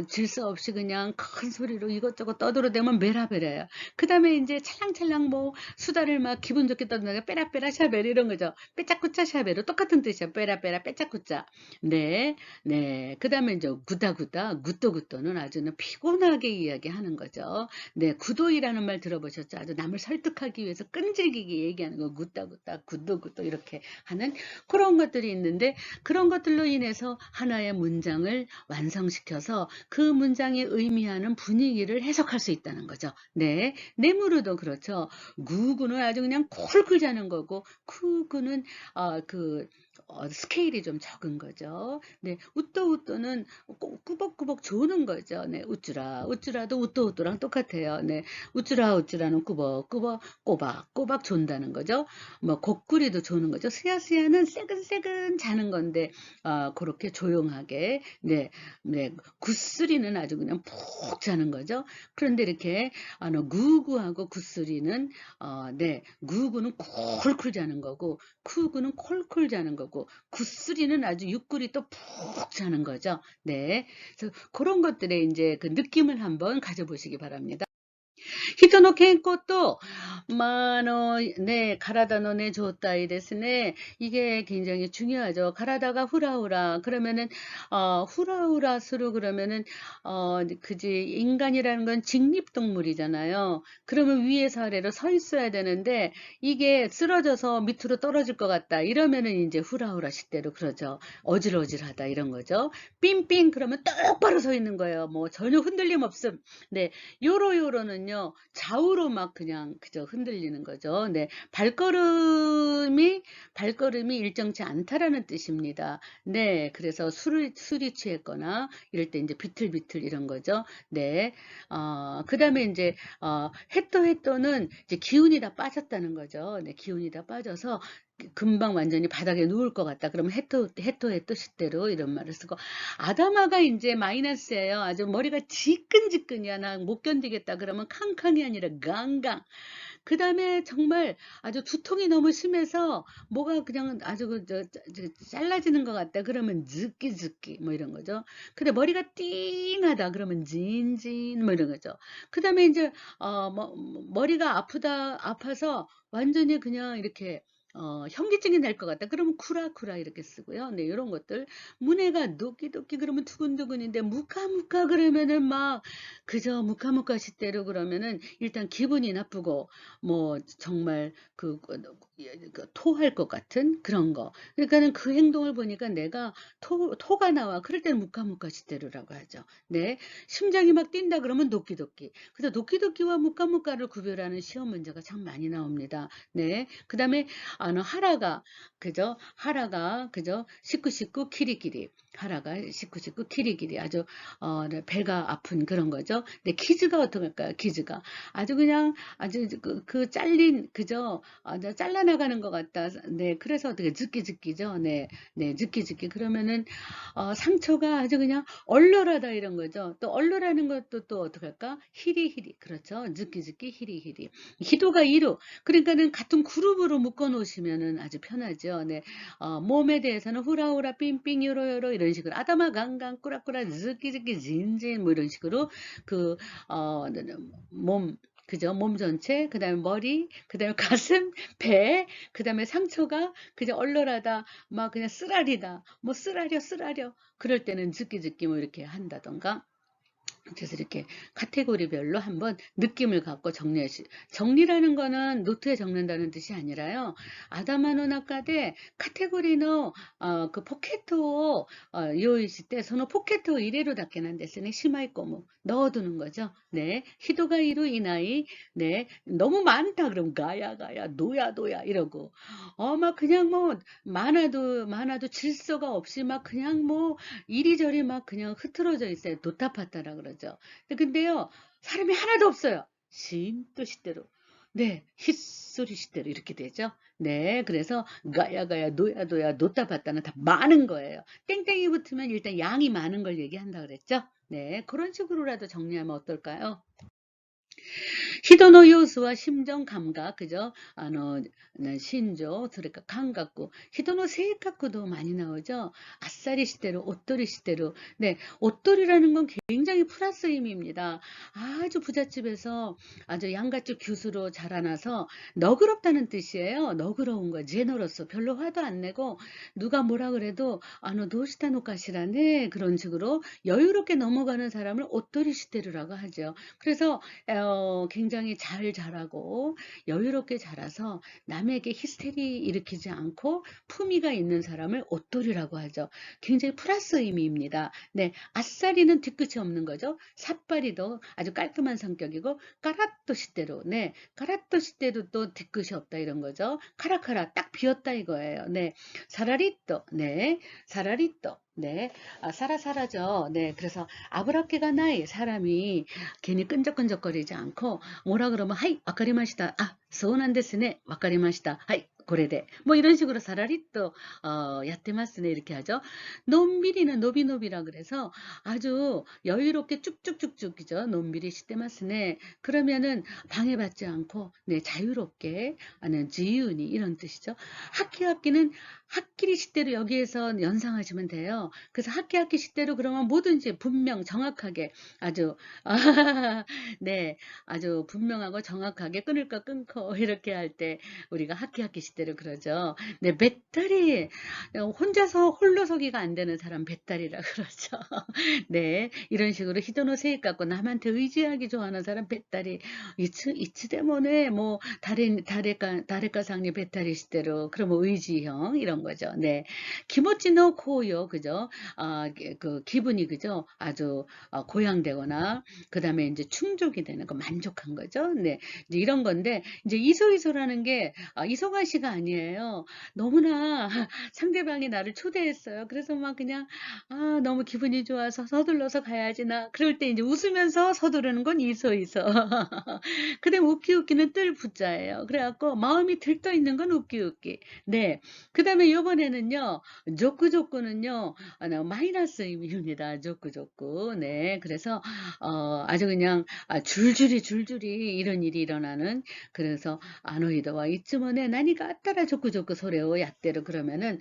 Speaker 1: 질서 없이 그냥 큰 소리로 이것저것 떠들어대면 메라베라예요. 그 다음에 이제 찰랑찰랑 뭐, 수다를 막 기분 좋게 떠드는 빼라빼라 샤베르 이런 거죠. 빼짜꾸짜 샤베르 똑같은 뜻이야. 빼라빼라 빼짜꾸짜. 네. 네. 그 다음에 이제 구다구다, 굿도굿도는 아주 피곤하게 이야기하는 거죠. 네, 구도이라는 말 들어보셨죠? 아주 남을 설득하기 위해서 끈질기게 얘기하는 거, 굿다굿다, 굿도굿도 이렇게 하는 그런 것들이 있는데, 그런 것들로 인해서 하나의 문장을 완성시켜서 그 문장이 의미하는 분위기를 해석할 수 있다는 거죠. 네, 내무르도 그렇죠. 구구는 아주 그냥 쿨쿨 자는 거고, 쿠구는 스케일이 좀 적은 거죠. 네, 웃도웃도는 꾸벅꾸벅 조는 거죠. 네, 우쭈라도 웃도웃도랑 똑같아요. 네, 우쭈라는 꾸벅꾸벅 꼬박꼬박 존다는 거죠. 뭐 곡구리도 조는 거죠. 스야스야는 새근새근 자는 건데 그렇게 조용하게. 네, 네, 굿소리는 아주 그냥 푹 자는 거죠. 그런데 이렇게 구구하고 굿소리는 네, 구구는 쿨쿨 자는 거고 쿠구는 콜콜 자는 거고 굿소리는 아주 육구리 또 푹 자는 거죠. 네, 그래서 그런 것들의 이제 그 느낌을 한번 가져보시기 바랍니다. 人の健康と、네, 가라다の 네, 좋다이 데스네. 이게 굉장히 중요하죠. 가라다가 후라후라. 그러면은, 후라후라스로 그러면은, 그지, 인간이라는 건 직립동물이잖아요. 그러면 위에서 아래로 서 있어야 되는데, 이게 쓰러져서 밑으로 떨어질 것 같다. 이러면은 이제 후라후라 시대로 그러죠. 어질어질하다. 이런 거죠. 삥삥 그러면 똑바로 서 있는 거예요. 뭐 전혀 흔들림 없음. 네. 요로요로는요, 좌우로 막 그냥 그저 흔들리는 거죠. 네. 발걸음이 일정치 않다라는 뜻입니다. 네. 그래서 술이 취했거나 이럴 때 이제 비틀비틀 이런 거죠. 네. 그 다음에 이제, 해또는 이제 기운이 다 빠졌다는 거죠. 네. 기운이 다 빠져서 금방 완전히 바닥에 누울 것 같다. 그러면 해토 시대로 이런 말을 쓰고, 아담아가 이제 마이너스예요. 아주 머리가 지끈지끈이야. 나 못 견디겠다. 그러면 캉캉이 아니라 강강. 그 다음에 정말 아주 두통이 너무 심해서 뭐가 그냥 아주 잘라지는 것 같다. 그러면 즈끼즈끼 뭐 이런 거죠. 근데 머리가 띵하다. 그러면 진진 뭐 이런 거죠. 그 다음에 이제 머리가 아파서 완전히 그냥 이렇게 현기증이 날 것 같다. 그러면 쿠라쿠라 이렇게 쓰고요. 네, 요런 것들. 문해가 노끼도끼 그러면 두근두근인데 무카무카 그러면은 막 그저 무카무카 시대로 그러면은 일단 기분이 나쁘고 뭐 정말 토할 것 같은 그런 거. 그러니까는 그 행동을 보니까 내가 토가 나와. 그럴 때는 무카무카 시대로라고 하죠. 네. 심장이 막 뛴다 그러면 도끼도끼. 그래서 도끼도끼와 무까무까를 구별하는 시험 문제가 참 많이 나옵니다. 네. 그다음에 하라가 그죠? 하라가 그죠? 시쿠시쿠 키리키리. 하라가 시쿠시쿠 키리키리. 아주 네, 배가 아픈 그런 거죠. 네, 키즈가 어떡할까요? 키즈가 아주 그냥 아주 그 잘린 그죠? 잘라나가는 것 같다. 네, 그래서 어떻게 즈끼즈끼죠? 네, 네, 즈끼즈끼. 그러면은 상처가 아주 그냥 얼얼하다 이런 거죠. 또 얼얼하는 것도 또 어떡할까? 히리히리. 그렇죠. 즈끼즈끼 히리히리. 희도가 이루. 그러니까는 같은 그룹으로 묶어 놓으시면은 아주 편하죠. 네. 몸에 대해서는 후라후라 삥삥 요로요로 이런 식으로 아다마 강강 꾸라꾸라 즈끼즈끼 진진 뭐 이런 식으로 그, 어, 몸, 그죠? 몸 전체, 그 다음에 머리, 그 다음에 가슴, 배, 그 다음에 상처가 그저 얼얼하다, 막 그냥 쓰라리다, 뭐 쓰라려. 그럴 때는 즈끼즈끼 뭐 이렇게 한다던가. 그래서 이렇게 카테고리별로 한번 느낌을 갖고 정리라는 거는 노트에 적는다는 뜻이 아니라요. 아다마노 나카데 카테고리는 그 포켓토 요이시 때その 포켓토 이레로 닦게난 데스네 시마이꼬무 넣어두는 거죠. 네, 히도가 이루 이나이 네 너무 많다 그럼 가야 노야 이러고 막 그냥 뭐 많아도 질서가 없이 막 그냥 뭐 이리저리 막 그냥 흐트러져 있어요. 도타파타라 그러죠. 근데요, 사람이 하나도 없어요. 신도 시대로. 네, his소리 시대로 이렇게 되죠. 네, 그래서 가야가야 노야도야 노타파타는 다 많은 거예요. 땡땡이 붙으면 일단 양이 많은 걸 얘기한다 그랬죠. 네, 그런 식으로라도 정리하면 어떨까요? 히도노 요소와 심정 감각, 그죠? 신조, 그러니까 감각구. 히도노 세이카쿠도 많이 나오죠? 아싸리 시대로, 옷돌이 시대로. 네, 옷돌이라는 건 굉장히 플러스 힘입니다. 아주 부잣집에서 아주 양가집 교수로 자라나서 너그럽다는 뜻이에요. 너그러운 거, 제너러스. 별로 화도 안 내고, 누가 뭐라 그래도, 도시타노카시라네. 그런 식으로 여유롭게 넘어가는 사람을 옷돌이 시대로라고 하죠. 그래서 굉장히 잘 자라고 여유롭게 자라서 남에게 히스테리 일으키지 않고 품위가 있는 사람을 옷돌이라고 하죠. 굉장히 플러스 의미입니다. 네, 아싸리는 뒤끝이 없는 거죠. 삿발이도 아주 깔끔한 성격이고 까라또시대로 네, 까라또시대도 또 뒤끝이 없다 이런 거죠. 카라카라 딱 비었다 이거예요. 네, 사라리또 네, 사라리또 네, 사라사라죠. 네, 그래서 아브라케가 나이 사람이 괜히 끈적끈적거리지 않고 뭐라 그러면 하이 와카리마시다. 소운한데스네 와카리마시다. 하이 고래대 뭐 이런 식으로 사라리 또 야테마스네 이렇게 하죠. 논비리는 노비노비라 그래서 아주 여유롭게 쭉쭉쭉쭉이죠. 논비리 시테마스네 그러면은 방해받지 않고 네 자유롭게 하는 지유니 이런 뜻이죠. 학기학기는 학기리 시대로 여기에서 연상하시면 돼요. 그래서 학기 시대로 그러면 뭐든지 분명 정확하게 아주 네, 아주 분명하고 정확하게 끊을 거 끊고 이렇게 할 때 우리가 하키하키 시대로 그러죠. 네, 배탈이 혼자서 홀로서기가 안 되는 사람 배탈이라 그러죠. 네, 이런 식으로 히도노 세입 갖고 남한테 의지하기 좋아하는 사람 배탈이 이츠 때문에 뭐 다레카 상리 배탈이 시대로 그러면 의지형 이런 거죠. 네, 기모찌노 코요 그죠? 그 기분이 그죠? 아주 고양되거나 그다음에 이제 충족이 되는 거 만족한 거죠. 네. 이제 이런 건데 이제 이소이소라는 게 이소가 씨가 아니에요. 너무나 상대방이 나를 초대했어요. 그래서 막 그냥 너무 기분이 좋아서 서둘러서 가야지 나. 그럴 때 이제 웃으면서 서두르는 건 이소이소. 그다음 웃기웃기는 뜰 부자예요. 그래갖고 마음이 들떠 있는 건 웃기웃기. 네. 그다음에 요번에는요. 조꾸조꾸는요. 마이너스 의미입니다. 조꾸조꾸. 네. 그래서 아주 그냥 줄줄이 이런 일이 일어나는 그래서 아노이도와 이쯤은에 나니가 아따라 조꾸조꾸 소레오 얕대로 그러면은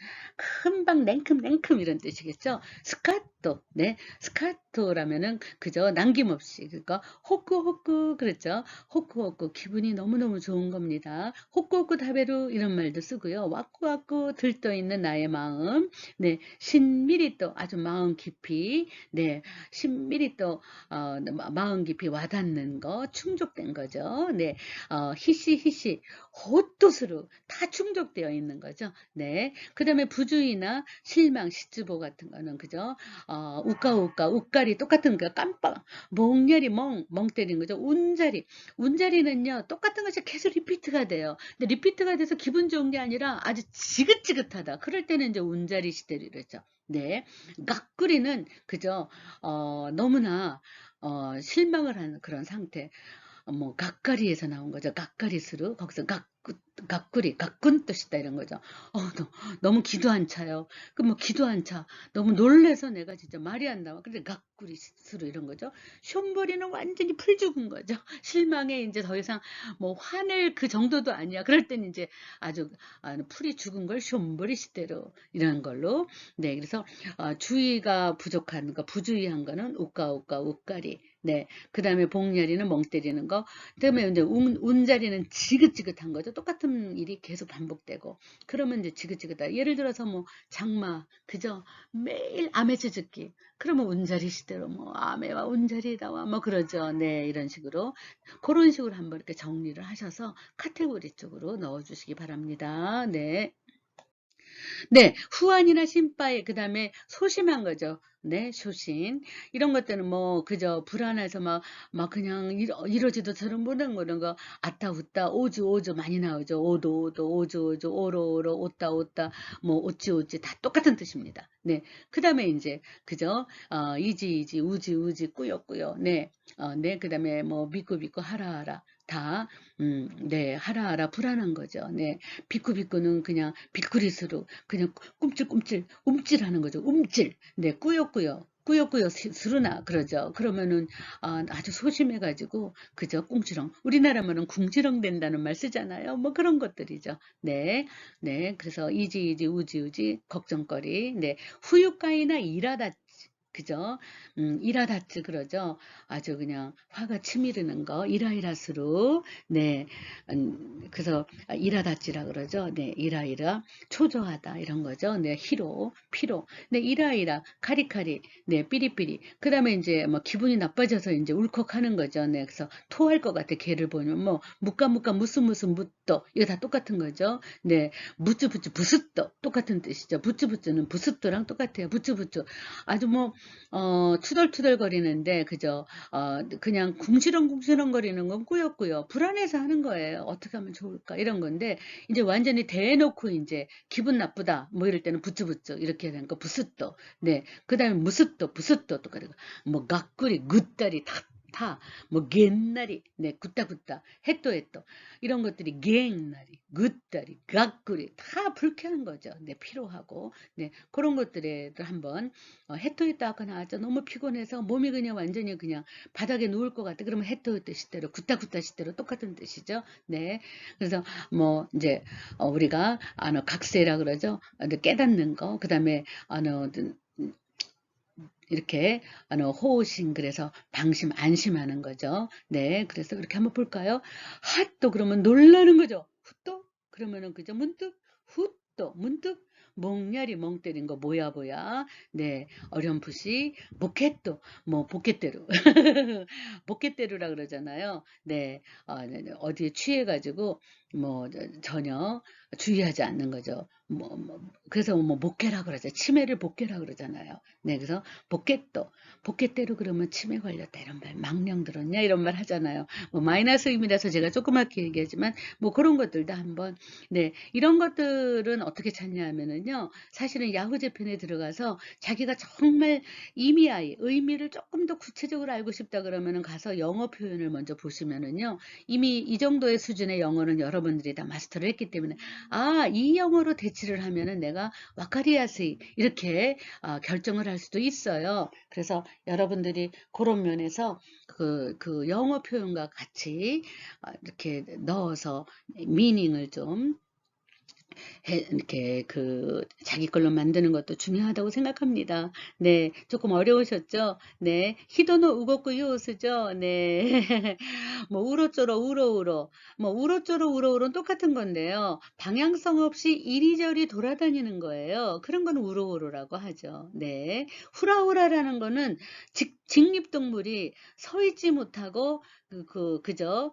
Speaker 1: 금방 냉큼 이런 뜻이겠죠. 스카토 네 스카토 오노마토라면은 그저 남김없이, 그러니까 호쿠호쿠 그랬죠. 호쿠호쿠 기분이 너무너무 좋은 겁니다. 호쿠호쿠 다베루 이런 말도 쓰고요. 와꾸와꾸 들떠있는 나의 마음, 네, 신밀히 또 아주 마음 깊이, 네, 신밀히 또 마음 깊이 와닿는 거, 충족된 거죠. 네, 히시히시 호토스루 다 충족되어 있는 거죠. 네, 그 다음에 부주의나 실망, 시츠보 같은 거는 그죠. 우까우까, 우까리 똑같은 거 깜빡, 멍열이 멍 때리는 거죠. 운자리는요, 똑같은 것이 계속 리피트가 돼요. 근데 리피트가 돼서 기분 좋은 게 아니라 아주 지긋지긋하다. 그럴 때는 이제 운자리 시대리랬죠. 네. 깍구리는 그죠. 너무나 실망을 하는 그런 상태. 뭐 갓가리에서 나온 거죠. 갓가리스루 거기서 갓구리 갓군 뜻이다 이런 거죠. 너무 기도 안 차요. 그 뭐 기도 안 차. 너무 놀래서 내가 진짜 말이 안 나와. 근데 갓구리스루 이런 거죠. 숀버리는 완전히 풀 죽은 거죠. 실망에 이제 더 이상 뭐 화낼 그 정도도 아니야. 그럴 땐 이제 아주 풀이 죽은 걸 숀버리 시대로 이런 걸로. 네, 그래서 주의가 부족한 거, 부주의한 거는 우까우까 우까리. 네, 그 다음에 복렬이는 멍 때리는 거. 그다음에 이제 운자리는 지긋지긋한 거죠. 똑같은 일이 계속 반복되고. 그러면 이제 지긋지긋하다. 예를 들어서 뭐 장마, 그죠? 매일 암에 찌듣기. 그러면 운자리 시대로 뭐 암에와 운자리다와 뭐 그러죠. 네, 이런 식으로. 그런 식으로 한번 이렇게 정리를 하셔서 카테고리 쪽으로 넣어주시기 바랍니다. 네. 네, 후한이나 신바에 그다음에 소심한 거죠. 네, 소심. 이런 것들은 뭐 그저 불안해서 막 그냥 이러지도 저런 못한 거는 거 아따 웃다 오주 많이 나오죠. 오도 오주 오로 오따 뭐 오찌 다 똑같은 뜻입니다. 네, 그다음에 이제 그죠. 이지 우지 꾸역꾸역. 네, 네, 그다음에 뭐 믿고 하라 다 네, 하라 불안한 거죠. 네, 비꾸비꾸는 그냥 비꾸리스로 그냥 꿈찔꿈찔 움찔하는 거죠. 움찔. 네, 꾸역꾸역 스르나 그러죠. 그러면은 아주 소심해가지고 그죠. 꿍치렁. 우리나라 말은 궁지렁 된다는 말 쓰잖아요. 뭐 그런 것들이죠. 네, 네. 그래서 이지 우지 걱정거리. 네, 후유가이나 일하다. 그죠? 이라다츠 그러죠. 아주 그냥 화가 치미르는 거, 이라이라스로. 네, 그래서 이라다찌라 그러죠. 네, 이라이라 초조하다 이런 거죠. 네, 피로. 네, 이라이라 카리카리. 네, 삐리삐리. 그다음에 이제 뭐 기분이 나빠져서 이제 울컥하는 거죠. 네, 그래서 토할 것 같아. 걔를 보면 뭐 무까 무슨 묻도 이거 다 똑같은 거죠. 네, 부츠부츠 부스도 똑같은 뜻이죠. 부츠부츠는 부스도랑 똑같아요. 부츠부츠 아주 뭐 투덜투덜거리는데 그죠. 그냥 궁시렁궁시렁거리는 건 꾸역꾸역 불안해서 하는 거예요. 어떻게 하면 좋을까 이런 건데 이제 완전히 대놓고 이제 기분 나쁘다 뭐 이럴 때는 부츠부츠 이렇게 되는 거 부스또. 네, 그다음에 무스또 부스또 또 그리고 뭐 가꾸리 굿다리 뭐 겐나리, 네, 굿다, 해또, 이런 것들이 갱나리, 굿다리, 가꾸리, 다 불쾌한 거죠. 네, 피로하고, 네, 그런 것들에도 한번, 해또 하거나 하죠. 너무 피곤해서 몸이 그냥 완전히 그냥 바닥에 누울 것 같아. 그러면 해또 시대로, 굿다 시대로 똑같은 뜻이죠. 네, 그래서 뭐, 이제, 우리가, 각세라 그러죠. 깨닫는 거, 그 다음에, 이렇게 호신 그래서 방심 안심하는 거죠. 네, 그래서 그렇게 한번 볼까요? 핫도 그러면 놀라는 거죠. 훗도 그러면은 그죠 문득 문득 멍냐리 멍 때린 거 뭐야 네, 어렴풋이 모켓도 뭐 보켓대로 보켓대로라 그러잖아요. 네, 어디에 취해가지고 뭐 전혀 주의하지 않는 거죠. 그래서 뭐 목깨라 그러죠. 치매를 목깨라 그러잖아요. 네, 그래서 복개대로 그러면 치매 걸렸다 이런 말 망령 들었냐 이런 말 하잖아요. 뭐 마이너스 의미라서 제가 조그맣게 얘기하지만 뭐 그런 것들도 한번 네, 이런 것들은 어떻게 찾냐 하면은요. 사실은 야후 재팬에 들어가서 자기가 정말 의미를 조금 더 구체적으로 알고 싶다 그러면은 가서 영어 표현을 먼저 보시면은요. 이미 이 정도의 수준의 영어는 여러분들이 다 마스터를 했기 때문에 이 영어로 대치를 하면은 내가 와카리야스이 이렇게 결정을 할 수도 있어요. 그래서 여러분들이 그런 면에서 그 영어 표현과 같이 이렇게 넣어서 미닝을 좀 이렇게 자기 걸로 만드는 것도 중요하다고 생각합니다. 네, 조금 어려우셨죠? 네, 히도노 우거쿠 요스죠? 네, 뭐 우로쪼로 우로우로, 뭐 우로쪼로 우로우로는 똑같은 건데요. 방향성 없이 이리저리 돌아다니는 거예요. 그런 건 우로우로라고 하죠. 네, 후라후라라는 거는 직립동물이 서 있지 못하고 그저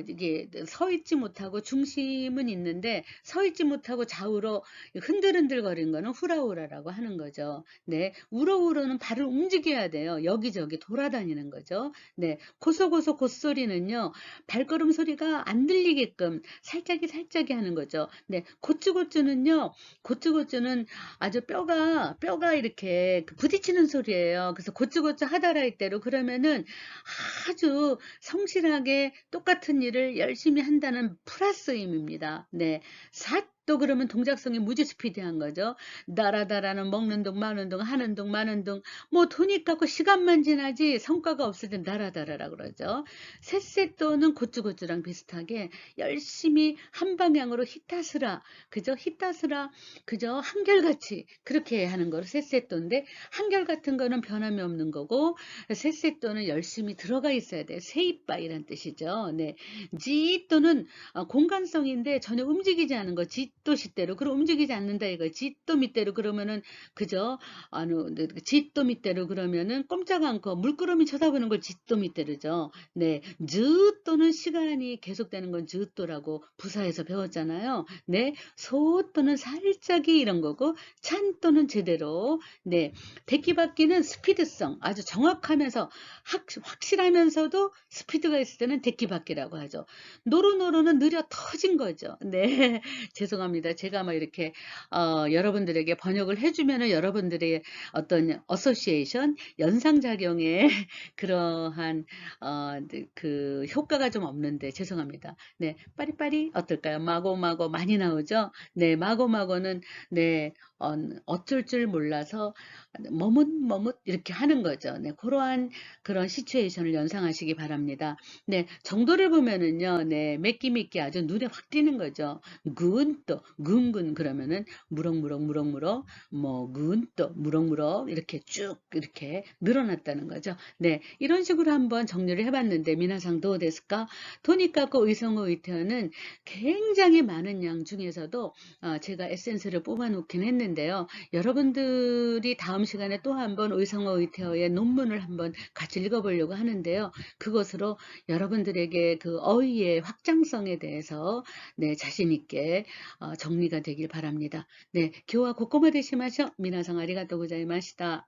Speaker 1: 이게 서 있지 못하고 중심은 있는데 서 있지 못하고 좌우로 흔들흔들거리는 거는 후라후라라고 하는 거죠. 네, 우러우러는 발을 움직여야 돼요. 여기저기 돌아다니는 거죠. 네, 고소고소 곧소리는요, 발걸음 소리가 안 들리게끔 살짝이 살짝이 하는 거죠. 네, 고쭈고쭈는요, 고쭈고쭈는 아주 뼈가 이렇게 부딪히는 소리예요. 그래서 고쭈고쭈 하다라 이때로 그러면은 아주 성실하게 똑같은 일을 열심히 한다는 플러스임입니다. 네. 삿 또 그러면 동작성이 무지 스피디한 거죠. 나라다라는 먹는 둥 마는 둥 하는 둥 마는 둥 뭐 돈이 깎고 시간만 지나지 성과가 없을 땐 나라다라라 그러죠. 셋셋또는 고추고추랑 비슷하게 열심히 한 방향으로 히타스라 그죠? 히타스라 그죠? 한결같이 그렇게 하는 거로 셋셋또인데 한결같은 거는 변함이 없는 거고 셋셋또는 열심히 들어가 있어야 돼요. 세이빠이란 뜻이죠. 네. 지또는 공간성인데 전혀 움직이지 않은 거 짓도 시대로 그럼 움직이지 않는다 이거 짓도 밑대로 그러면은 그죠 짓도 밑대로 그러면은 꼼짝 않고 물끄러미 쳐다보는 걸 짓도 밑대로죠. 네, 즈또는 시간이 계속되는 건 즈또라고 부사에서 배웠잖아요. 네, 소 또는 살짝이 이런 거고 찬 또는 제대로 네, 데키받기는 스피드성 아주 정확하면서 확실하면서도 스피드가 있을 때는 데키받기라고 하죠. 노루노루는 느려 터진 거죠. 네. 죄송합니다. 제가 막 이렇게, 여러분들에게 번역을 해주면은 여러분들의 어떤 어소시에이션, 연상작용에 그러한, 효과가 좀 없는데 죄송합니다. 네. 빠리빠리 어떨까요? 마고마고 많이 나오죠? 네. 마고마고는, 네. 어쩔 줄 몰라서 머뭇머뭇 이렇게 하는 거죠. 네. 그러한 그런 시츄에이션을 연상하시기 바랍니다. 네, 정도를 보면은요, 네, 매끼매끼 아주 눈에 확 띄는 거죠. 군 군군 그러면은 무럭무럭, 군 무럭무럭, 이렇게 쭉, 이렇게 늘어났다는 거죠. 네, 이런 식으로 한번 정리를 해봤는데, 미나상 도우데스까? 토니카코 의성어 의태어는 굉장히 많은 양 중에서도, 제가 에센스를 뽑아놓긴 했는데요. 여러분들이 다음 시간에 또 한번 의성어 의태어의 논문을 한번 같이 읽어보려고 하는데요. 그것으로 여러분들에게 그 어휘의 확장성에 대해서 네, 자신 있게 정리가 되길 바랍니다. 네, 교화 고코마 데시마쇼 미나상 아리가또 고자이마시다.